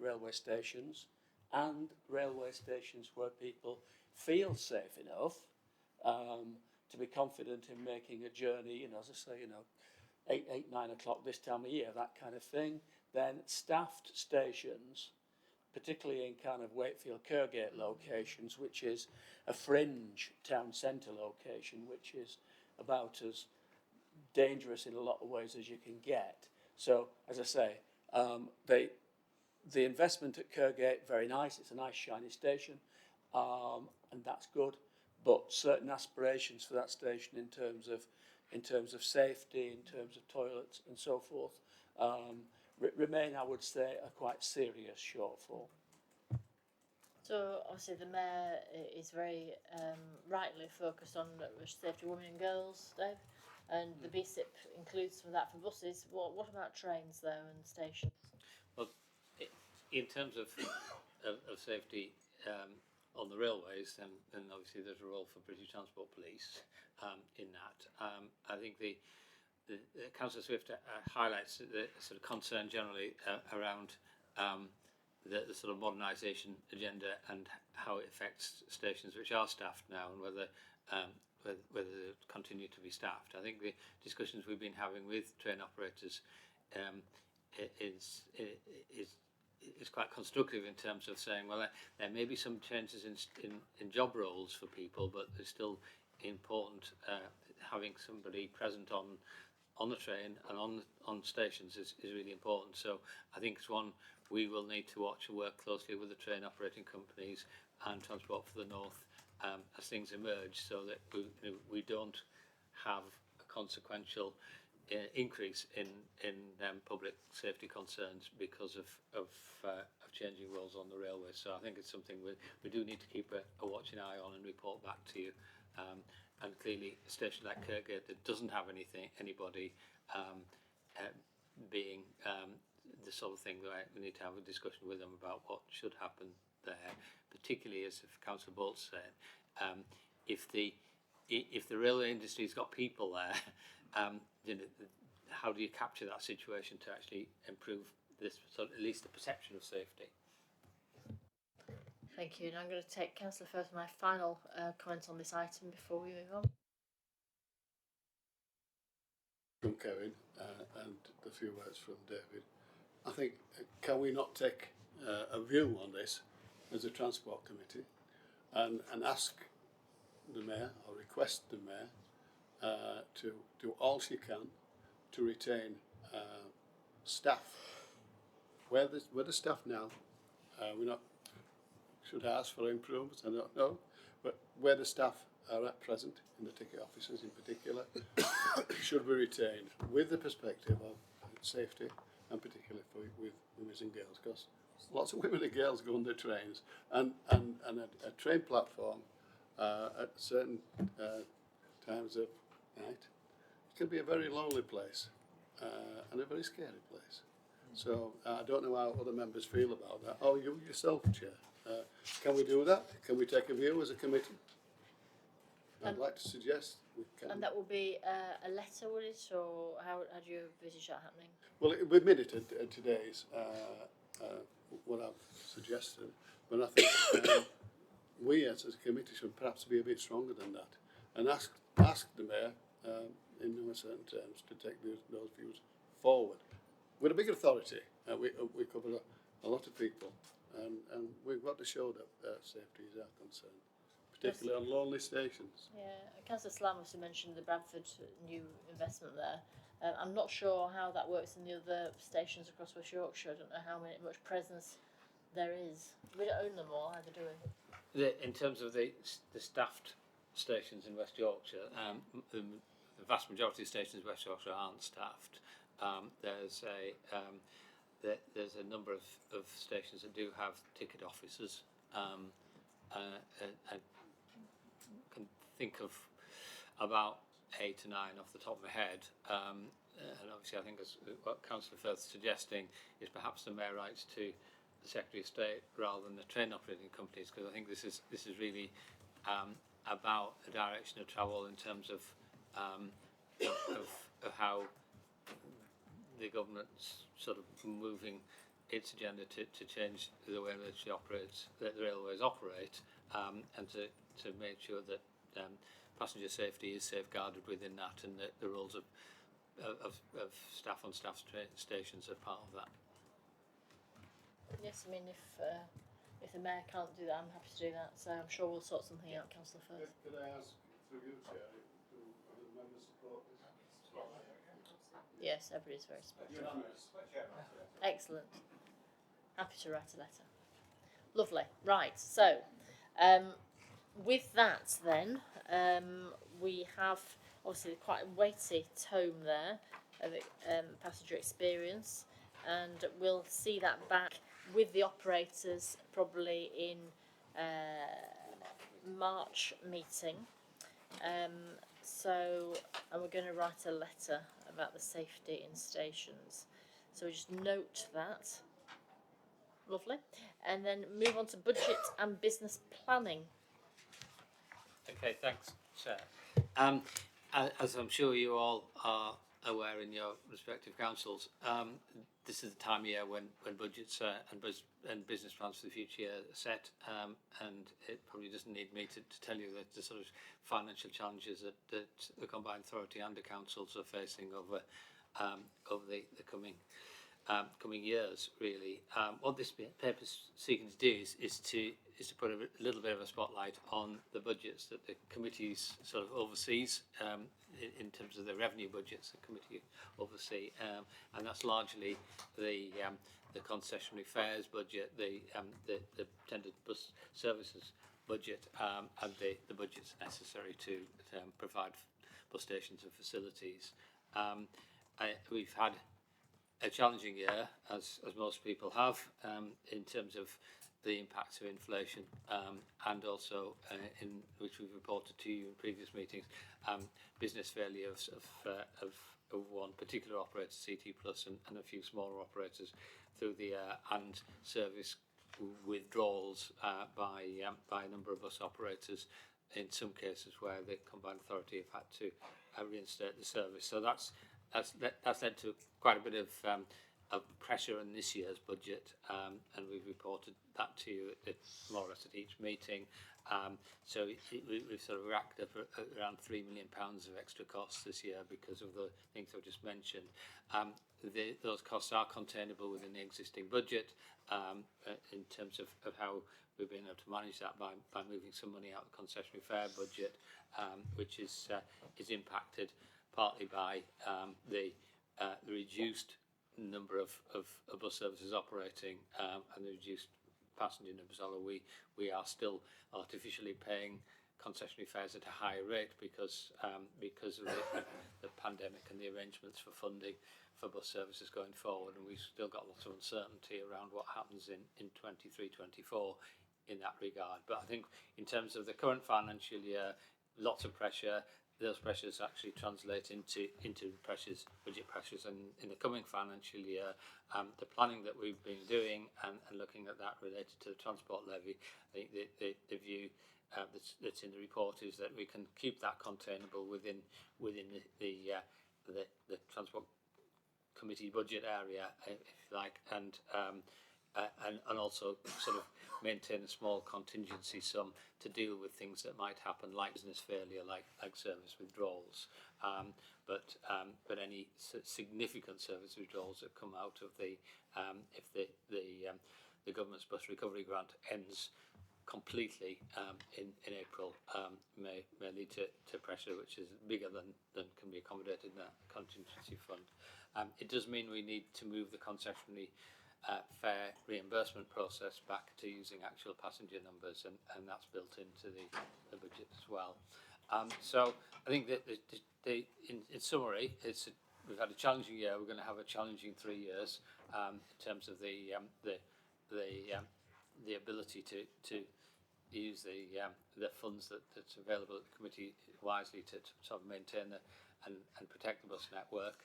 railway stations and railway stations where people feel safe enough to be confident in making a journey, as I say, 9 o'clock this time of year, that kind of thing, then staffed stations, particularly in kind of Wakefield Kirkgate locations, which is a fringe town centre location, which is about as dangerous in a lot of ways as you can get. So, as I say, the investment at Kirkgate, very nice. It's a nice shiny station, and that's good. But certain aspirations for that station in terms of safety, in terms of toilets and so forth, remain, I would say, a quite serious shortfall. So obviously the Mayor is very rightly focused on safety of women and girls, Dave, and the BSIP includes some of that for buses. What about trains though and stations? Well, in terms of safety on the railways, then obviously there's a role for British Transport Police in that. I think the Councillor Swift highlights the sort of concern generally around the sort of modernisation agenda and how it affects stations which are staffed now and whether they continue to be staffed. I think the discussions we've been having with train operators is quite constructive in terms of saying, well, there may be some changes in job roles for people, but it's still important having somebody present on the train and on stations is really important. So I think it's one we will need to watch and work closely with the train operating companies and Transport for the North as things emerge, so that we don't have a consequential increase in public safety concerns because of changing roles on the railway. So I think it's something we do need to keep a watching eye on and report back to you. And clearly, a station like Kirkgate that doesn't have anybody being the sort of thing that we need to have a discussion with them about what should happen there, particularly as Councillor Bolt said, if the railway industry's got people there, how do you capture that situation to actually improve this, sort of, at least the perception of safety? Thank you, and I'm going to take Councillor first, my final comments on this item before we move on. From Kevin and the few words from David, I think, can we not take a view on this as a Transport Committee and ask the Mayor, or request the Mayor to do all she can to retain staff. Where the staff now, we're not, should I ask for improvements? I don't know, but where the staff are at present, in the ticket offices in particular, should be retained with the perspective of safety, and particularly with women and girls, because lots of women and girls go on the trains, and a train platform at certain times of night, it can be a very lonely place and a very scary place. So I don't know how other members feel about that. Oh, you yourself, Chair. Can we do that? Can we take a view as a committee? I'd like to suggest we can. And that will be a letter, will it, or how do you envisage that happening? Well, we minute today's what I've suggested, but I think we as a committee should perhaps be a bit stronger than that and ask the Mayor in no certain terms to take those views forward. With a big authority, we cover a lot of people, and we've got to show that safety is our concern, particularly on lonely stations. Yeah, Councillor Slam also mentioned the Bradford new investment there. I'm not sure how that works in the other stations across West Yorkshire. I don't know how much presence there is. We don't own them all either, do we? In terms of the staffed stations in West Yorkshire, the vast majority of stations in West Yorkshire aren't staffed. There's a number of stations that do have ticket officers. I can think of about 8 or 9 off the top of my head. And obviously, I think as what Councillor Firth's suggesting is perhaps the mayor writes to the Secretary of State rather than the train operating companies, because I think this is really about the direction of travel in terms of how the government's sort of moving its agenda to change the way in which it operates, that the railways operate, and to make sure that passenger safety is safeguarded within that, and that the rules of staff on staff stations are part of that. Yes, I mean, if the mayor can't do that, I'm happy to do that. So I'm sure we'll sort something out, Councillor Firth. Could I ask through you, Chair, do other members support this? Yes, everybody's very supportive. Unanimous. Excellent. Happy to write a letter. Lovely. Right. So, with that, then we have obviously quite a weighty tome there of passenger experience, and we'll see that back with the operators probably in March meeting. And we're going to write a letter about the safety in stations. So we just note that. Lovely. And then move on to budget and business planning. Okay, thanks, Chair. As I'm sure you all are aware in your respective councils, this is the time of year when budgets and business plans for the future year are set, and it probably doesn't need me to tell you that the sort of financial challenges that the Combined Authority and the councils are facing over the coming years, really. What this paper is seeking to do is to put a little bit of a spotlight on the budgets that the committees sort of oversees, in terms of the revenue budgets the committee oversee, and that's largely the concessionary fares budget, the tendered bus services budget, and the budgets necessary to provide bus stations and facilities. We've had a challenging year, as most people have, in terms of the impacts of inflation, and also in which we've reported to you in previous meetings, business failure of one particular operator, CT Plus, and a few smaller operators through the year, and service withdrawals by a number of bus operators, in some cases where the Combined Authority have had to reinstate the service. So that's led to quite a bit of pressure in this year's budget, and we've reported that to you more or less at each meeting. So we've sort of racked up around £3 million of extra costs this year because of the things I've just mentioned. Those costs are containable within the existing budget, in terms of how we've been able to manage that by moving some money out of the concessionary fare budget, which is impacted partly by the reduced number of bus services operating, and the reduced passenger numbers, although we are still artificially paying concessionary fares at a higher rate because of the pandemic and the arrangements for funding for bus services going forward, and we've still got lots of uncertainty around what happens in 23-24 in that regard. But I think in terms of the current financial year, lots of pressure. Those pressures actually translate into pressures, budget pressures, and in the coming financial year, the planning that we've been doing and looking at that related to the transport levy, I think the view that's in the report is that we can keep that containable within the transport committee budget area, if you like, and also sort of maintain a small contingency sum to deal with things that might happen, like business failure, like service withdrawals. But any significant service withdrawals that come out of if the government's bus recovery grant ends completely in April, may lead to pressure which is bigger than can be accommodated in that contingency fund. It does mean we need to move the concessionary fare reimbursement process back to using actual passenger numbers, and that's built into the budget as well. So I think that in summary, we've had a challenging year. We're going to have a challenging 3 years in terms of the ability to use the funds that's available at the committee wisely to sort of maintain and protect the bus network.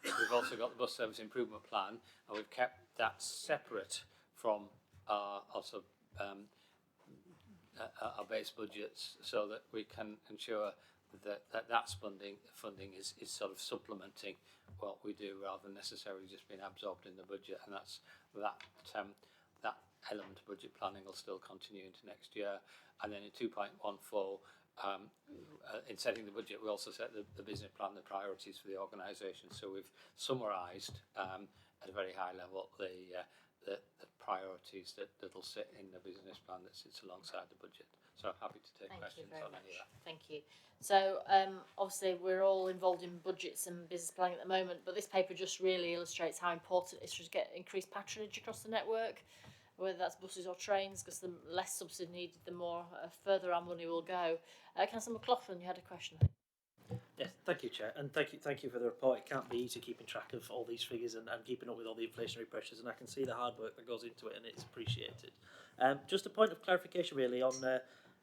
We've also got the bus service improvement plan, and we've kept that separate from our base budgets, so that we can ensure that funding is sort of supplementing what we do, rather than necessarily just being absorbed in the budget. And that element of budget planning will still continue into next year. And then in 2.14, in setting the budget, we also set the business plan, the priorities for the organisation. So we've summarised at a very high level the priorities that'll sit in the business plan that sits alongside the budget. So I'm happy to take questions on any of that. Thank you. So obviously we're all involved in budgets and business planning at the moment, but this paper just really illustrates how important it is to get increased patronage across the network, whether that's buses or trains, because the less subsidy needed, the more further our money will go. Councillor McLaughlin, you had a question. Yes, thank you, Chair, and thank you for the report. It can't be easy keeping track of all these figures and keeping up with all the inflationary pressures, and I can see the hard work that goes into it, and it's appreciated. Just a point of clarification, really, on the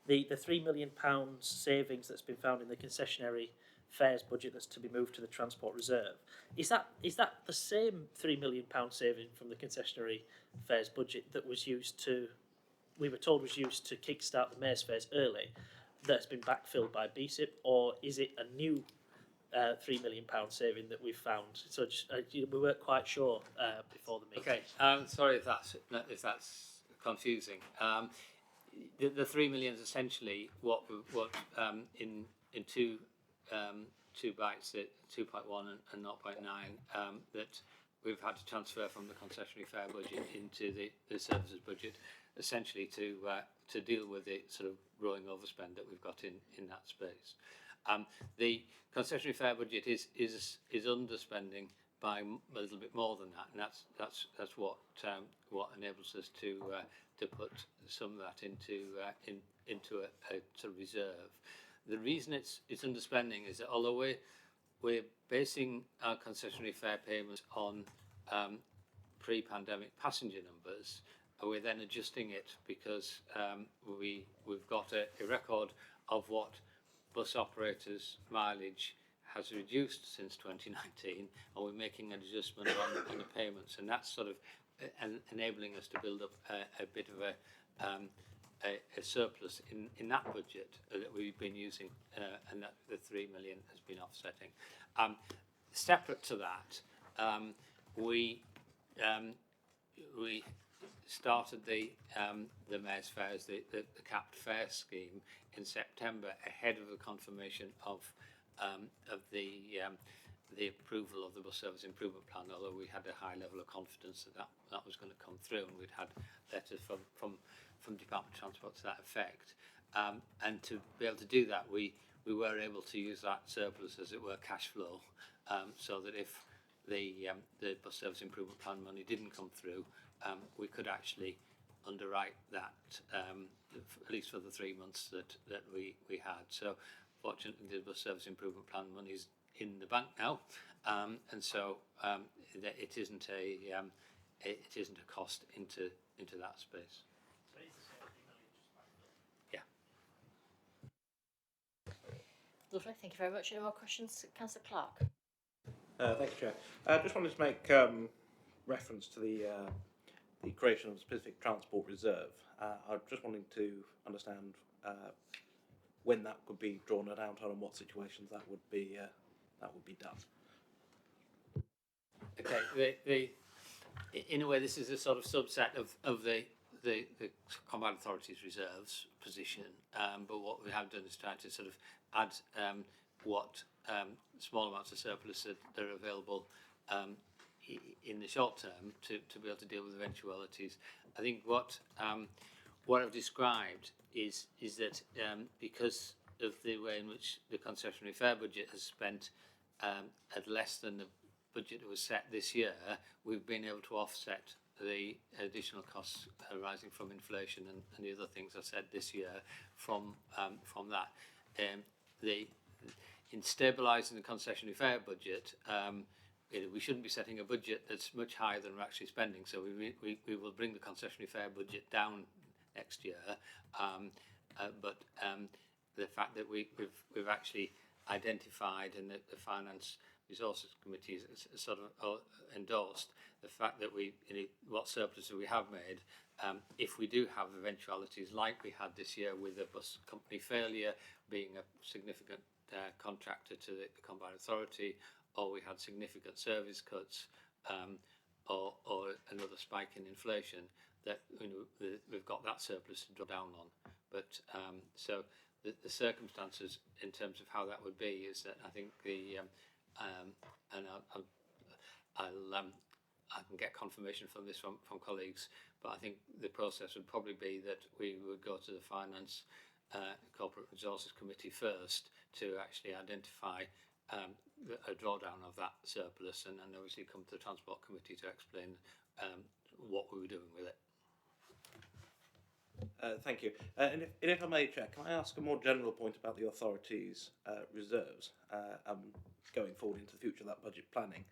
£3 million savings that's been found in the concessionary fares budget that's to be moved to the Transport Reserve. Is that the same £3 million saving from the concessionary fares budget that was used to, we were told was used to kickstart the Mayor's fares early, that's been backfilled by BSIP, or is it a new £3 million saving that we've found? So we weren't quite sure before the meeting. Okay, sorry if that's confusing. The 3 million is essentially what in two bites, at 2.1 and 0.9, that we've had to transfer from the concessionary fare budget into the services budget, essentially to deal with the sort of growing overspend that we've got in that space. The concessionary fare budget is underspending by a little bit more than that, and that's what enables us to put some of that into a sort of reserve. The reason it's underspending is that although we're basing our concessionary fare payments on pre-pandemic passenger numbers, we're then adjusting it because we've got a record of what bus operators' mileage has reduced since 2019, and we're making an adjustment on the payments, and that's sort of enabling us to build up a bit of a surplus in that budget that we've been using, and that the 3 million has been offsetting. Separate to that, we started the Mayor's Fares, the capped fare scheme, in September, ahead of the confirmation of the approval of the bus service improvement plan, although we had a high level of confidence that was going to come through, and we'd had letters from Department of Transport to that effect. And to be able to do that, we were able to use that surplus, as it were, cash flow, so that if the bus service improvement plan money didn't come through, we could actually underwrite that, at least for the 3 months that we had. So fortunately, the bus service improvement plan money is in the bank now, and so it isn't a cost into that space. Yeah. Lovely, thank you very much. Any more questions, Councillor Clark? Thank you, Chair. I just wanted to make reference to the creation of a specific transport reserve. I just wanted to understand when that could be drawn out on and what situations that would be done. Okay. In a way, this is a sort of subset of the Combined Authorities Reserves position, but what we have done is try to sort of add what small amounts of surplus that are available in the short term to be able to deal with eventualities. I think what I've described is that because of the way in which the concessionary fare budget has spent at less than the budget that was set this year, we've been able to offset the additional costs arising from inflation and the other things I said this year from that. In stabilising the concessionary fare budget, we shouldn't be setting a budget that's much higher than we're actually spending. So we will bring the concessionary fare budget down next year. But the fact that we've actually identified, and that the Finance Resources Committee has sort of endorsed the fact that what surpluses we have made, if we do have eventualities like we had this year with the bus company failure being a significant contractor to the Combined Authority, or we had significant service cuts, or another spike in inflation, that we've got that surplus to draw down on. But so the circumstances in terms of how that would be is that I think and I can get confirmation from this from colleagues, but I think the process would probably be that we would go to the Finance Corporate Resources Committee first to actually identify a drawdown of that surplus, and then obviously come to the Transport Committee to explain what we were doing with it. Thank you. And if I may, Chair, can I ask a more general point about the authority's reserves going forward into the future of that budget planning?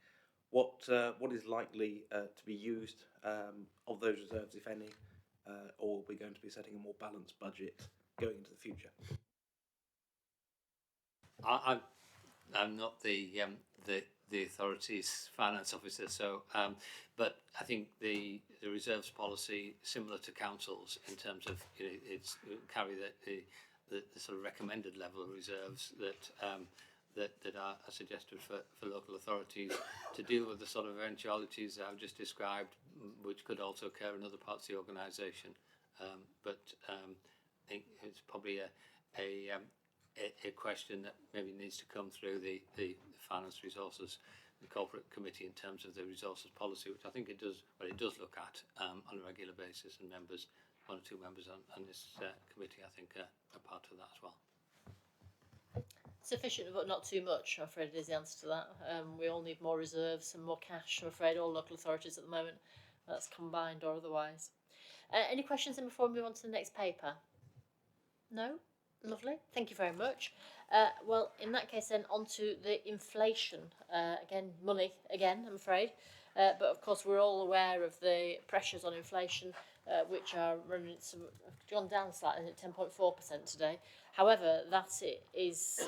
What is likely to be used of those reserves, if any, or are we going to be setting a more balanced budget going into the future? I'm not the authority's finance officer, so but I think the reserves policy, similar to councils in terms of it's carry the sort of recommended level of reserves that are suggested for local authorities to deal with the sort of eventualities that I've just described, which could also occur in other parts of the organisation. But I think it's probably a question that maybe needs to come through the Finance Resources, the Corporate Committee, in terms of the resources policy, which I think it does look at on a regular basis, and one or two members on this committee, I think, are part of that as well. Sufficient but not too much, I'm afraid, is the answer to that. We all need more reserves and more cash, I'm afraid, all local authorities at the moment. That's combined or otherwise. Any questions then before we move on to the next paper? No? Lovely, thank you very much. Well, in that case then, on to the inflation. Again, money again, I'm afraid. But of course, we're all aware of the pressures on inflation, which are running gone down slightly at 10.4% today. However, that is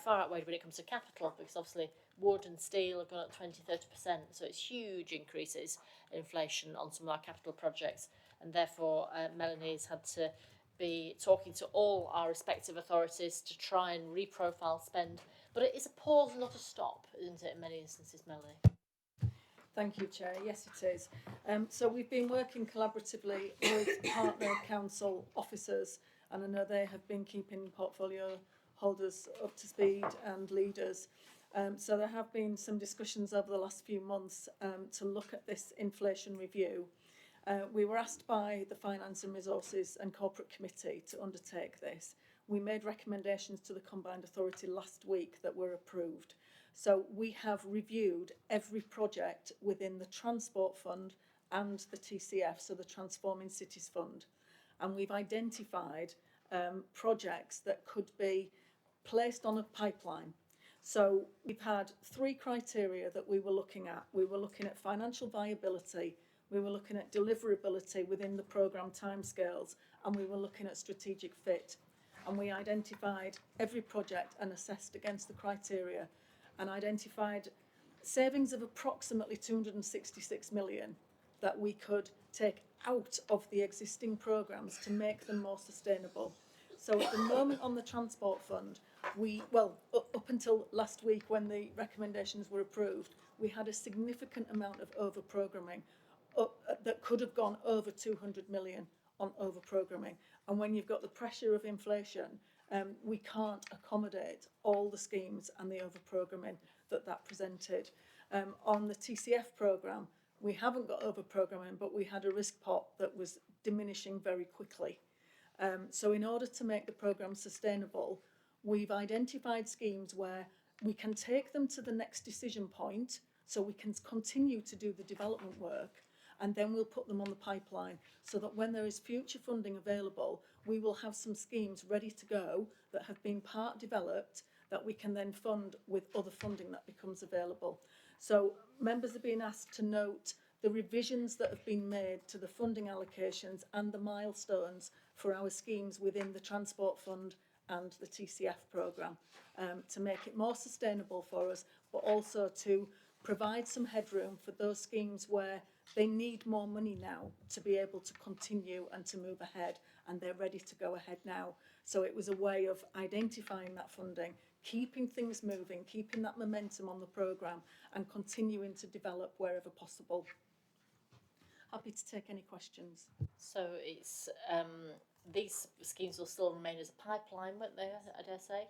far outweighed when it comes to capital, because obviously wood and steel have gone up 20-30%. So it's huge increases in inflation on some of our capital projects. And therefore, Melanie has had to be talking to all our respective authorities to try and reprofile spend. But it is a pause, not a stop, isn't it, in many instances, Melanie? Thank you, Chair. Yes, it is. So we've been working collaboratively with partner council officers, and I know they have been keeping portfolio holders up to speed and leaders. So there have been some discussions over the last few months to look at this inflation review. We were asked by the Finance and Resources and Corporate Committee to undertake this. We made recommendations to the Combined Authority last week that were approved. So we have reviewed every project within the Transport Fund and the TCF, so the Transforming Cities Fund. And we've identified projects that could be placed on a pipeline. So we've had 3 criteria that we were looking at. We were looking at financial viability, we were looking at deliverability within the programme timescales, and we were looking at strategic fit. And we identified every project and assessed against the criteria, and identified savings of approximately 266 million that we could take out of the existing programmes to make them more sustainable. So at the moment on the Transport Fund, up until last week when the recommendations were approved, we had a significant amount of over-programming that could have gone over 200 million on over-programming. And when you've got the pressure of inflation, we can't accommodate all the schemes and the over-programming that presented. On the TCF programme, we haven't got over-programming, but we had a risk pot that was diminishing very quickly. So in order to make the programme sustainable, we've identified schemes where we can take them to the next decision point, so we can continue to do the development work, and then we'll put them on the pipeline so that when there is future funding available, we will have some schemes ready to go that have been part developed that we can then fund with other funding that becomes available. So members are being asked to note the revisions that have been made to the funding allocations and the milestones for our schemes within the Transport Fund and the TCF programme, to make it more sustainable for us, but also to provide some headroom for those schemes where they need more money now to be able to continue and to move ahead, and they're ready to go ahead now. So it was a way of identifying that funding, keeping things moving, keeping that momentum on the programme, and continuing to develop wherever possible. Happy to take any questions. So it's these schemes will still remain as a pipeline, won't they? I dare say.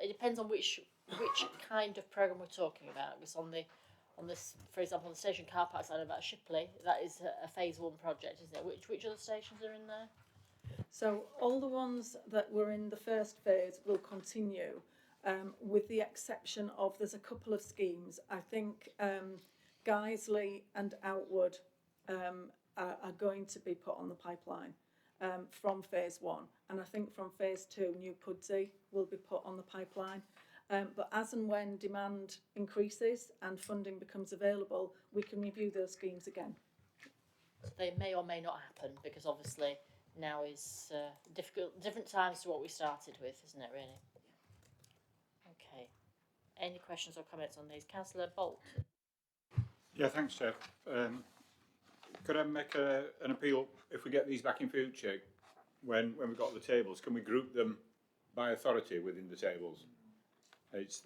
It depends on which kind of programme we're talking about. Because on this, for example, on the station car parks I know about Shipley, that is a phase 1 project, isn't it? Which other stations are in there? So all the ones that were in the first phase will continue, with the exception of there's a couple of schemes. I think Guiseley and Outwood are going to be put on the pipeline from phase 1, and I think from phase 2 New Pudsey will be put on the pipeline, but as and when demand increases and funding becomes available, we can review those schemes again. They may or may not happen, because obviously now is different times to what we started with, isn't it, really? Okay. Any questions or comments on these? Councillor Bolt. Yeah, thanks, Chair. Could I make an appeal, if we get these back in future, when we've got the tables, can we group them by authority within the tables? It's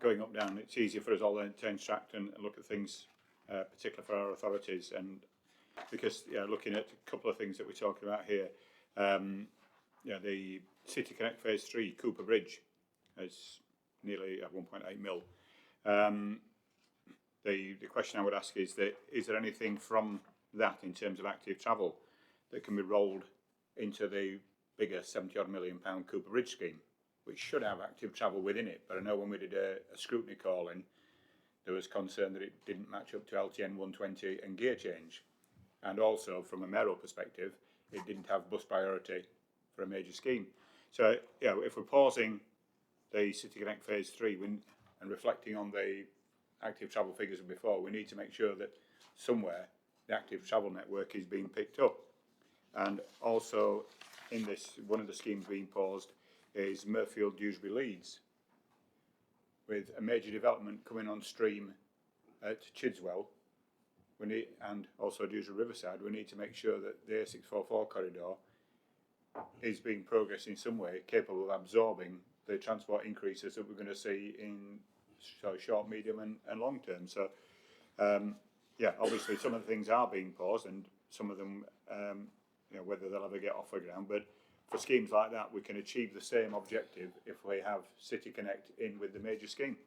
going up, down, it's easier for us all then to extract and look at things, particularly for our authorities, and because looking at a couple of things that we're talking about here, the City Connect Phase 3 Cooper Bridge is nearly at 1.8 mil. The question I would ask is there anything from that in terms of active travel that can be rolled into the bigger £70-odd million Cooper Bridge scheme, which should have active travel within it? But I know when we did a scrutiny call in, there was concern that it didn't match up to LTN 120 and gear change. And also, from a mayoral perspective, it didn't have bus priority for a major scheme. So, if we're pausing the City Connect Phase 3 and reflecting on the active travel figures of before, we need to make sure that somewhere the active travel network is being picked up. And also, in this, one of the schemes being paused is Murfield Dewsbury Leeds, with a major development coming on stream at Chidswell. And also Dewsbury Riverside, we need to make sure that the A644 corridor is being progressed in some way, capable of absorbing the transport increases that we're going to see in short, medium and long term. So, obviously some of the things are being paused, and some of them, whether they'll ever get off the ground. But for schemes like that, we can achieve the same objective if we have City Connect in with the major scheme.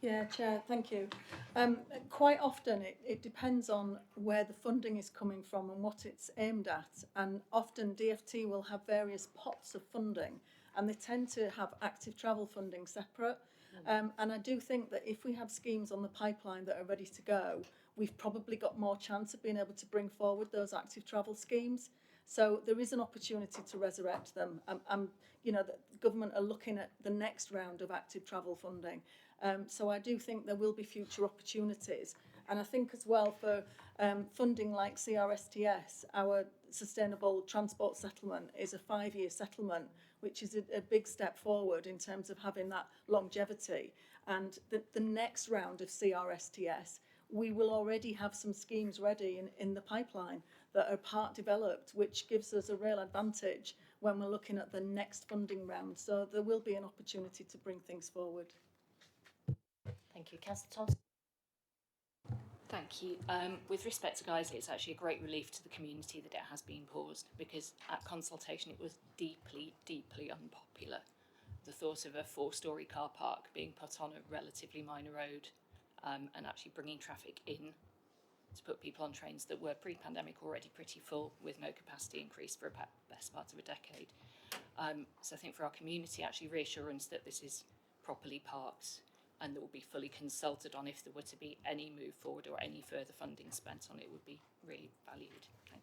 Yeah, Chair, thank you. Quite often it depends on where the funding is coming from and what it's aimed at, and often DfT will have various pots of funding, and they tend to have active travel funding separate. And I do think that if we have schemes on the pipeline that are ready to go, we've probably got more chance of being able to bring forward those active travel schemes. So there is an opportunity to resurrect them. The government are looking at the next round of active travel funding. So I do think there will be future opportunities. And I think as well for funding like CRSTS, our Sustainable Transport Settlement is a 5-year settlement, which is a big step forward in terms of having that longevity. And the next round of CRSTS, we will already have some schemes ready in the pipeline that are part developed, which gives us a real advantage when we're looking at the next funding round. So there will be an opportunity to bring things forward. Thank you. Councillor Thompson. Thank you. With respect to Guiseley, it's actually a great relief to the community that it has been paused, because at consultation it was deeply, deeply unpopular. The thought of a 4-storey car park being put on a relatively minor road and actually bringing traffic in to put people on trains that were pre-pandemic already pretty full with no capacity increase for about the best part of a decade. So I think for our community, actually reassurance that this is properly parked, and that will be fully consulted on if there were to be any move forward or any further funding spent on it would be really valued. Thank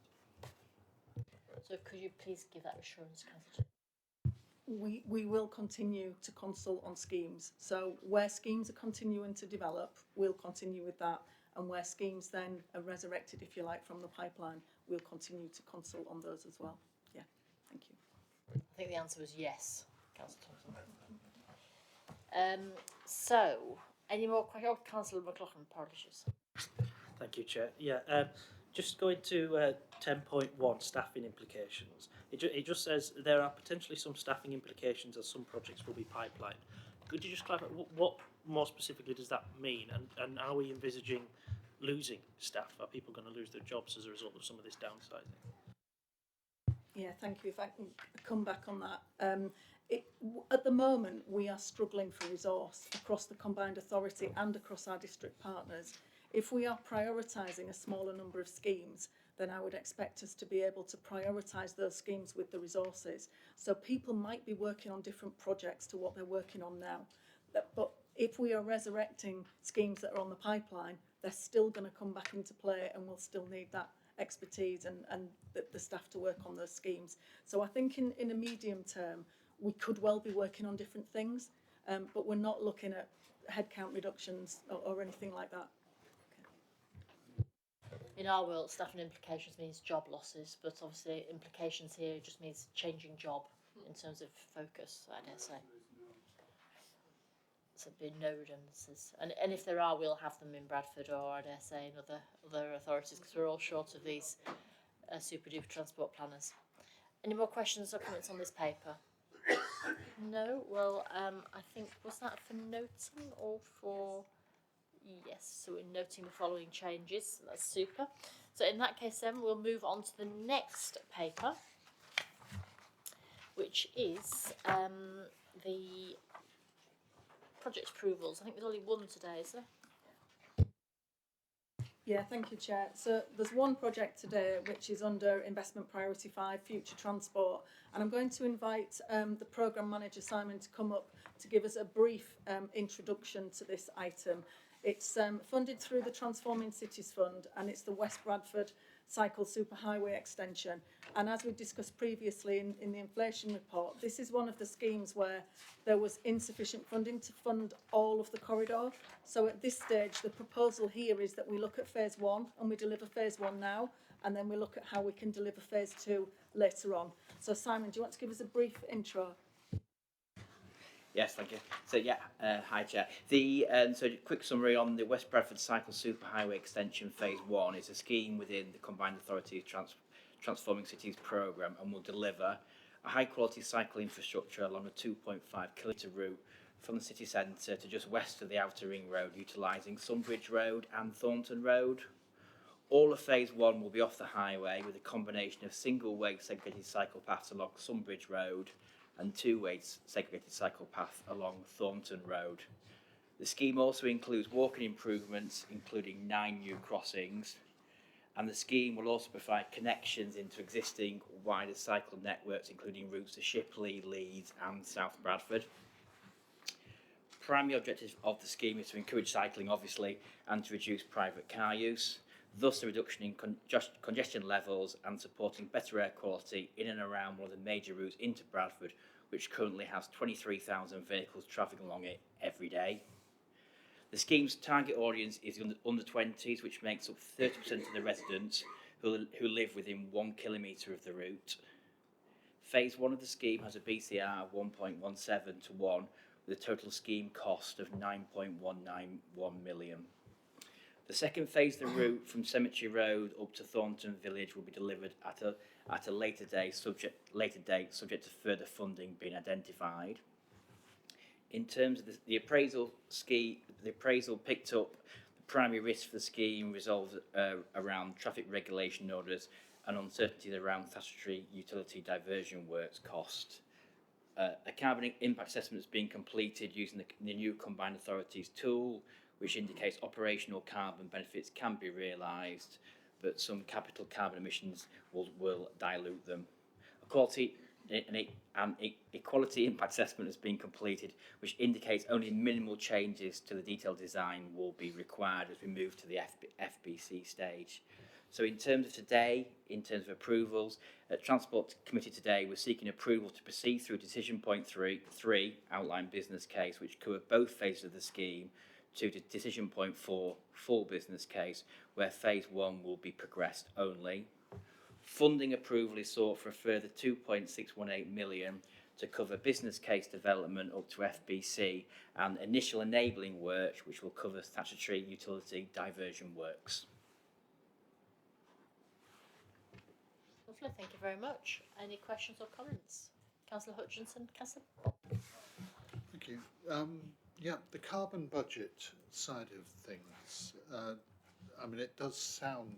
you. So could you please give that assurance, Councillor? We will continue to consult on schemes. So where schemes are continuing to develop, we'll continue with that. And where schemes then are resurrected, if you like, from the pipeline, we'll continue to consult on those as well. Yeah, thank you. I think the answer was yes, Councillor Thompson. So, any more questions? Oh, Councillor McLaughlin, apologies. Thank you, Chair. Yeah, just going to 10.1, staffing implications. It just says there are potentially some staffing implications as some projects will be pipelined. Could you just clarify what more specifically does that mean? And are we envisaging losing staff? Are people going to lose their jobs as a result of some of this downsizing? Yeah, thank you. If I can come back on that. At the moment, we are struggling for resource across the combined authority and across our district partners. If we are prioritising a smaller number of schemes, then I would expect us to be able to prioritise those schemes with the resources. So people might be working on different projects to what they're working on now. But if we are resurrecting schemes that are on the pipeline, they're still going to come back into play, and we'll still need that expertise and the staff to work on those schemes. So I think in a medium term, we could well be working on different things, but we're not looking at headcount reductions or anything like that. In our world, staffing implications means job losses, but obviously implications here just means changing job in terms of focus, I dare say. So there'd be no redundancies. And if there are, we'll have them in Bradford or, I dare say, in other authorities, because we're all short of these super duper transport planners. Any more questions or comments on this paper? No? Well, I think, was that for noting or for... Yes, so we're noting the following changes. That's super. So in that case then, we'll move on to the next paper, which is the project approvals. I think there's only one today, is there? Yeah, thank you, Chair. So there's one project today which is under Investment Priority 5, Future Transport, and I'm going to invite the Programme Manager, Simon, to come up to give us a brief introduction to this item. It's funded through the Transforming Cities Fund, and it's the West Bradford Cycle Superhighway Extension. And as we discussed previously in the inflation report, this is one of the schemes where there was insufficient funding to fund all of the corridor. So at this stage, the proposal here is that we look at phase 1 and we deliver phase 1 now, and then we look at how we can deliver phase 2 later on. So Simon, do you want to give us a brief intro? Yes, thank you. So hi Chair. So quick summary on the West Bradford Cycle Superhighway Extension Phase 1 is a scheme within the Combined Authority Transforming Cities programme, and will deliver a high quality cycle infrastructure along a 2.5 kilometre route from the city centre to just west of the Outer Ring Road, utilising Sunbridge Road and Thornton Road. All of Phase 1 will be off the highway with a combination of single-way segregated cycle paths along Sunbridge Road and two-way segregated cycle path along Thornton Road. The scheme also includes walking improvements, including 9 new crossings, and the scheme will also provide connections into existing wider cycle networks, including routes to Shipley, Leeds and South Bradford. Primary objective of the scheme is to encourage cycling, obviously, and to reduce private car use, thus a reduction in congestion levels and supporting better air quality in and around one of the major routes into Bradford, which currently has 23,000 vehicles travelling along it every day. The scheme's target audience is under 20s, which makes up 30% of the residents who live within 1 kilometre of the route. Phase 1 of the scheme has a BCR of 1.17 to 1, with a total scheme cost of 9.191 million. The second phase of the route from Cemetery Road up to Thornton Village will be delivered at a later date, subject to further funding being identified. In terms of the appraisal picked up the primary risks for the scheme resolved around traffic regulation orders and uncertainties around statutory utility diversion works cost. A carbon impact assessment is being completed using the new Combined Authorities tool, which indicates operational carbon benefits can be realised, but some capital carbon emissions will dilute them. A quality equality impact assessment has been completed, which indicates only minimal changes to the detailed design will be required as we move to the FBC stage. So in terms of today, in terms of approvals, Transport Committee today we're seeking approval to proceed through decision point three outline business case, which cover both phases of the scheme, to decision point 4 full business case, where phase 1 will be progressed only. Funding approval is sought for a further 2.618 million to cover business case development up to FBC and initial enabling work, which will cover statutory utility diversion works. Lovely, thank you very much. Any questions or comments? Councillor Hutchinson, Councillor. Thank you. Yeah, the carbon budget side of things, I mean, it does sound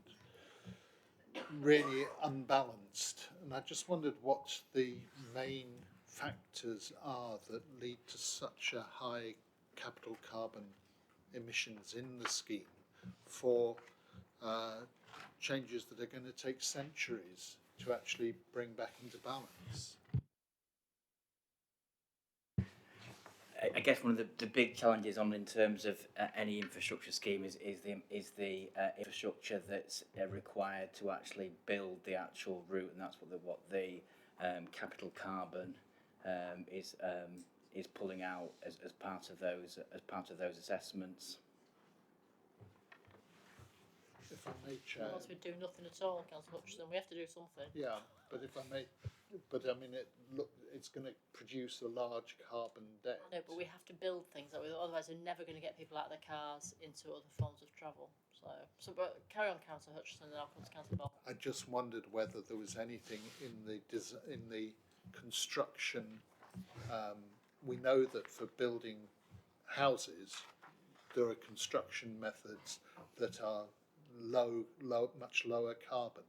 really unbalanced, and I just wondered what the main factors are that lead to such a high capital carbon emissions in the scheme for changes that are going to take centuries to actually bring back into balance. I guess one of the big challenges in terms of any infrastructure scheme is the infrastructure that's required to actually build the actual route, and that's what the capital carbon is pulling out as part of those assessments. If I may, Chair. Unless we do nothing at all, Councillor Hutchinson, we have to do something. Yeah, but if I may, I mean, it's going to produce a large carbon debt. No, but we have to build things, otherwise we're never going to get people out of their cars into other forms of travel. So but carry on, Councillor Hutchinson, and then I'll come to Councillor Ball. I just wondered whether there was anything in the construction. We know that for building houses, there are construction methods that are much lower carbon,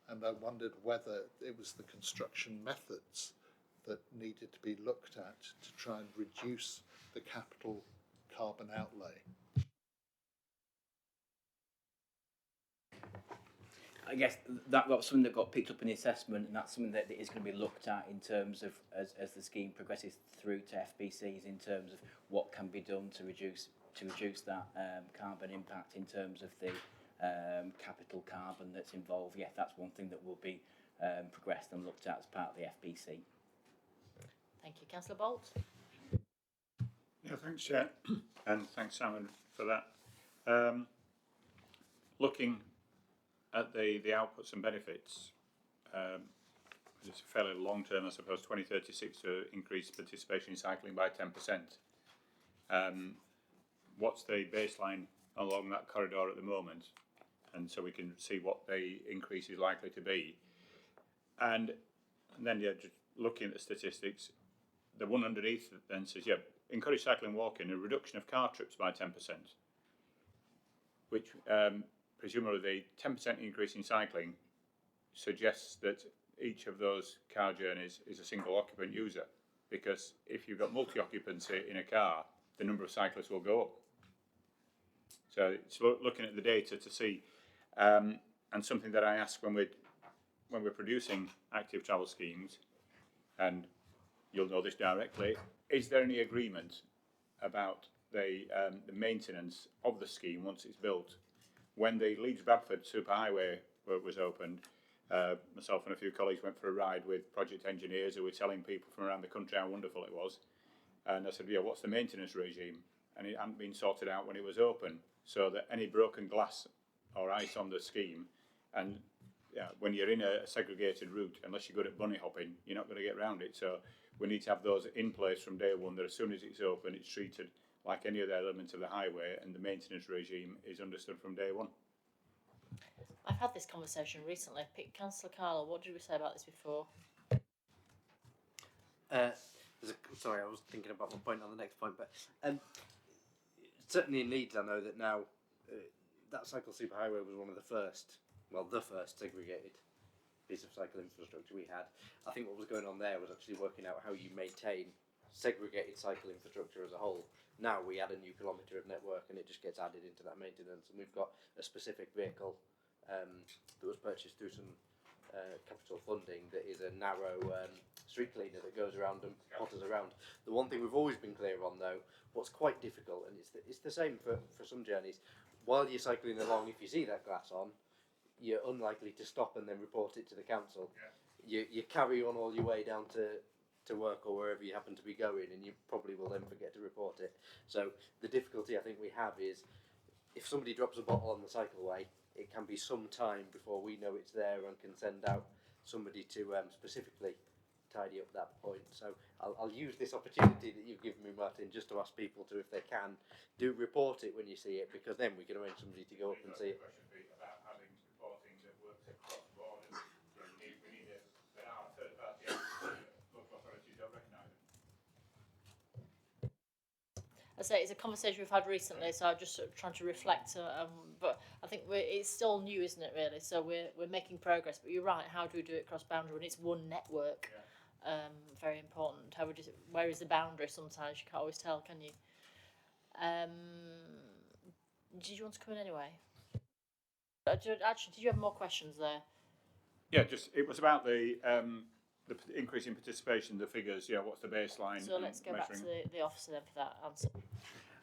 and I wondered whether it was the construction methods that needed to be looked at to try and reduce the capital carbon outlay. I guess that was something that got picked up in the assessment, and that's something that is going to be looked at in terms of as the scheme progresses through to FBCs, in terms of what can be done to reduce that carbon impact in terms of the capital carbon that's involved. Yeah, that's one thing that will be progressed and looked at as part of the FBC. Thank you, Councillor Bolt. Yeah, thanks, Chair, and thanks, Simon, for that. Looking at the outputs and benefits, it's fairly long term, I suppose, 2036 to increase participation in cycling by 10%. What's the baseline along that corridor at the moment? And so we can see what the increase is likely to be. And then, yeah, just looking at the statistics, the one underneath then says, yeah, encourage cycling and walking, a reduction of car trips by 10%, which presumably the 10% increase in cycling suggests that each of those car journeys is a single occupant user, because if you've got multi-occupancy in a car, the number of cyclists will go up. So it's looking at the data to see, and something that I ask when we're producing active travel schemes, and you'll know this directly, is there any agreement about the maintenance of the scheme once it's built? When the Leeds Bradford superhighway was opened, myself and a few colleagues went for a ride with project engineers who were telling people from around the country how wonderful it was. And I said, yeah, what's the maintenance regime? And it hadn't been sorted out when it was open, so that any broken glass or ice on the scheme, and when you're in a segregated route, unless you're good at bunny hopping, you're not going to get around it. So we need to have those in place from day one, that as soon as it's open, it's treated like any other element of the highway, and the maintenance regime is understood from day one. I've had this conversation recently. Councillor Carlow, what did we say about this before? Sorry, I was thinking about my point on the next point, but certainly in Leeds, I know that now that cycle superhighway was one of the first segregated piece of cycle infrastructure we had. I think what was going on there was actually working out how you maintain segregated cycle infrastructure as a whole. Now we add a new kilometre of network and it just gets added into that maintenance, and we've got a specific vehicle that was purchased through some capital funding that is a narrow street cleaner that goes around and potters around. The one thing we've always been clear on though, what's quite difficult, and it's the same for some journeys, while you're cycling along, if you see that glass on, you're unlikely to stop and then report it to the council. You carry on all your way down to work or wherever you happen to be going, and you probably will then forget to report it. So the difficulty I think we have is if somebody drops a bottle on the cycleway, it can be some time before we know it's there and can send out somebody to specifically tidy up that point. So I'll use this opportunity that you've given me, Martin, just to ask people to, if they can, do report it when you see it, because then we can arrange somebody to go up and see it. About having reporting that works across borders. We need it. There are third party local authorities don't recognise it. I say it's a conversation we've had recently, so I'm just sort of trying to reflect. But I think it's still new, isn't it? Really, so we're making progress. But you're right. How do we do it cross boundary when it's one network? Very important. How would you? Where is the boundary? Sometimes you can't always tell, can you? Did you want to come in anyway? Actually, did you have more questions there? Yeah, just it was about the increase in participation, the figures. Yeah, what's the baseline? So let's go back to the officer then for that answer.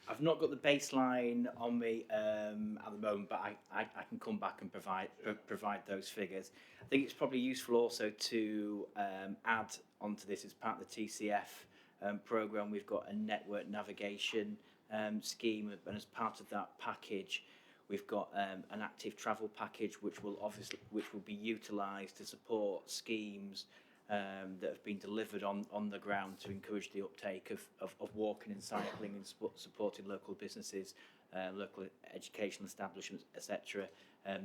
I've not got the baseline on me at the moment, but I can come back and provide those figures. I think it's probably useful also to add onto this as part of the TCF programme. We've got a network navigation scheme, and as part of that package, we've got an active travel package, which will be utilised to support schemes that have been delivered on the ground to encourage the uptake of walking and cycling and supporting local businesses, local educational establishments, etc.,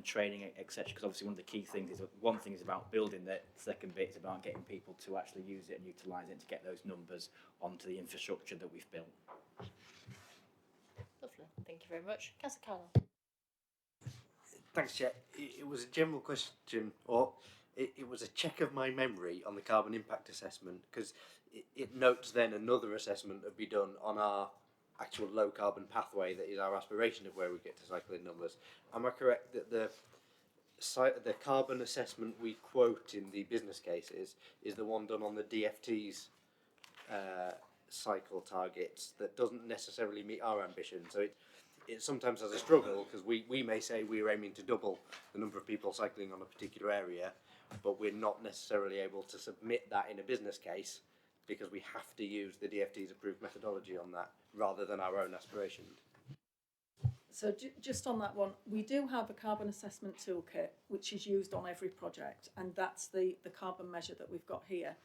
training, etc. Because obviously one of the key things is, one thing is about building it, the second bit is about getting people to actually use it and utilise it to get those numbers onto the infrastructure that we've built. Lovely, thank you very much. Councillor Carroll. Thanks, Chair. It was a general question, or it was a check of my memory on the carbon impact assessment, because it notes then another assessment would be done on our actual low carbon pathway that is our aspiration of where we get to cycling numbers. Am I correct that the carbon assessment we quote in the business cases is the one done on the DFT's cycle targets that doesn't necessarily meet our ambition? So it sometimes has a struggle, because we may say we're aiming to double the number of people cycling on a particular area, but we're not necessarily able to submit that in a business case because we have to use the DFT's approved methodology on that rather than our own aspiration. So just on that one, we do have a carbon assessment toolkit which is used on every project, and that's the carbon measure that we've got here.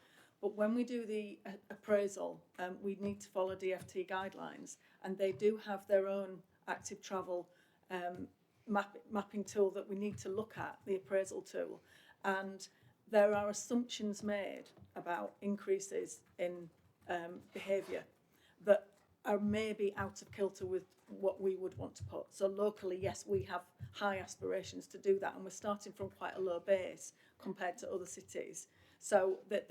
But when we do the appraisal, we need to follow DFT guidelines, and they do have their own active travel mapping tool that we need to look at, the appraisal tool. And there are assumptions made about increases in behaviour that are maybe out of kilter with what we would want to put. So locally, yes, we have high aspirations to do that, and we're starting from quite a low base compared to other cities. So that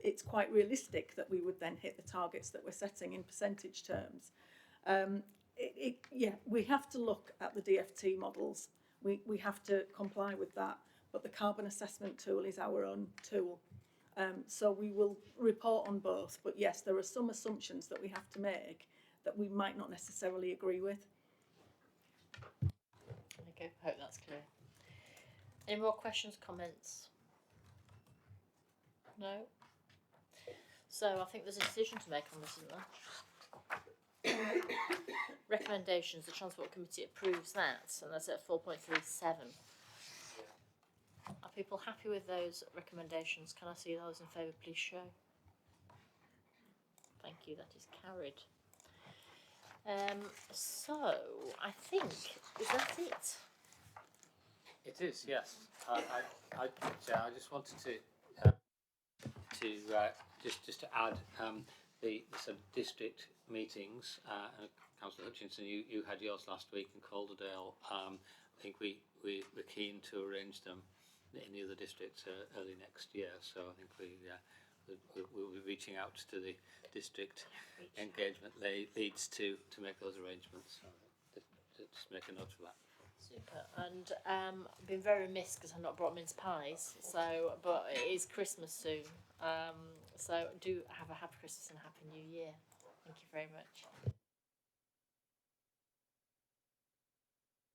it's quite realistic that we would then hit the targets that we're setting in percentage terms. We have to look at the DFT models. We have to comply with that. But the carbon assessment tool is our own tool. So we will report on both. But yes, there are some assumptions that we have to make that we might not necessarily agree with. Okay, I hope that's clear. Any more questions, comments? No? So I think there's a decision to make on this, isn't there? Recommendations, the Transport Committee approves that, and that's at 4.37. Are people happy with those recommendations? Can I see those in favour, please show? Thank you, that is carried. So, I think, is that it? It is, yes. I just wanted just to add the sort of district meetings. Councillor Hutchinson, you had yours last week in Calderdale. I think we're keen to arrange them in the other districts early next year. So I think we'll be reaching out to the district engagement leads to make those arrangements. So just make a note of that. So Super. And I've been very remiss because I've not brought mince pies. So, but it is Christmas soon. So do have a happy Christmas and a happy New Year. Thank you very much.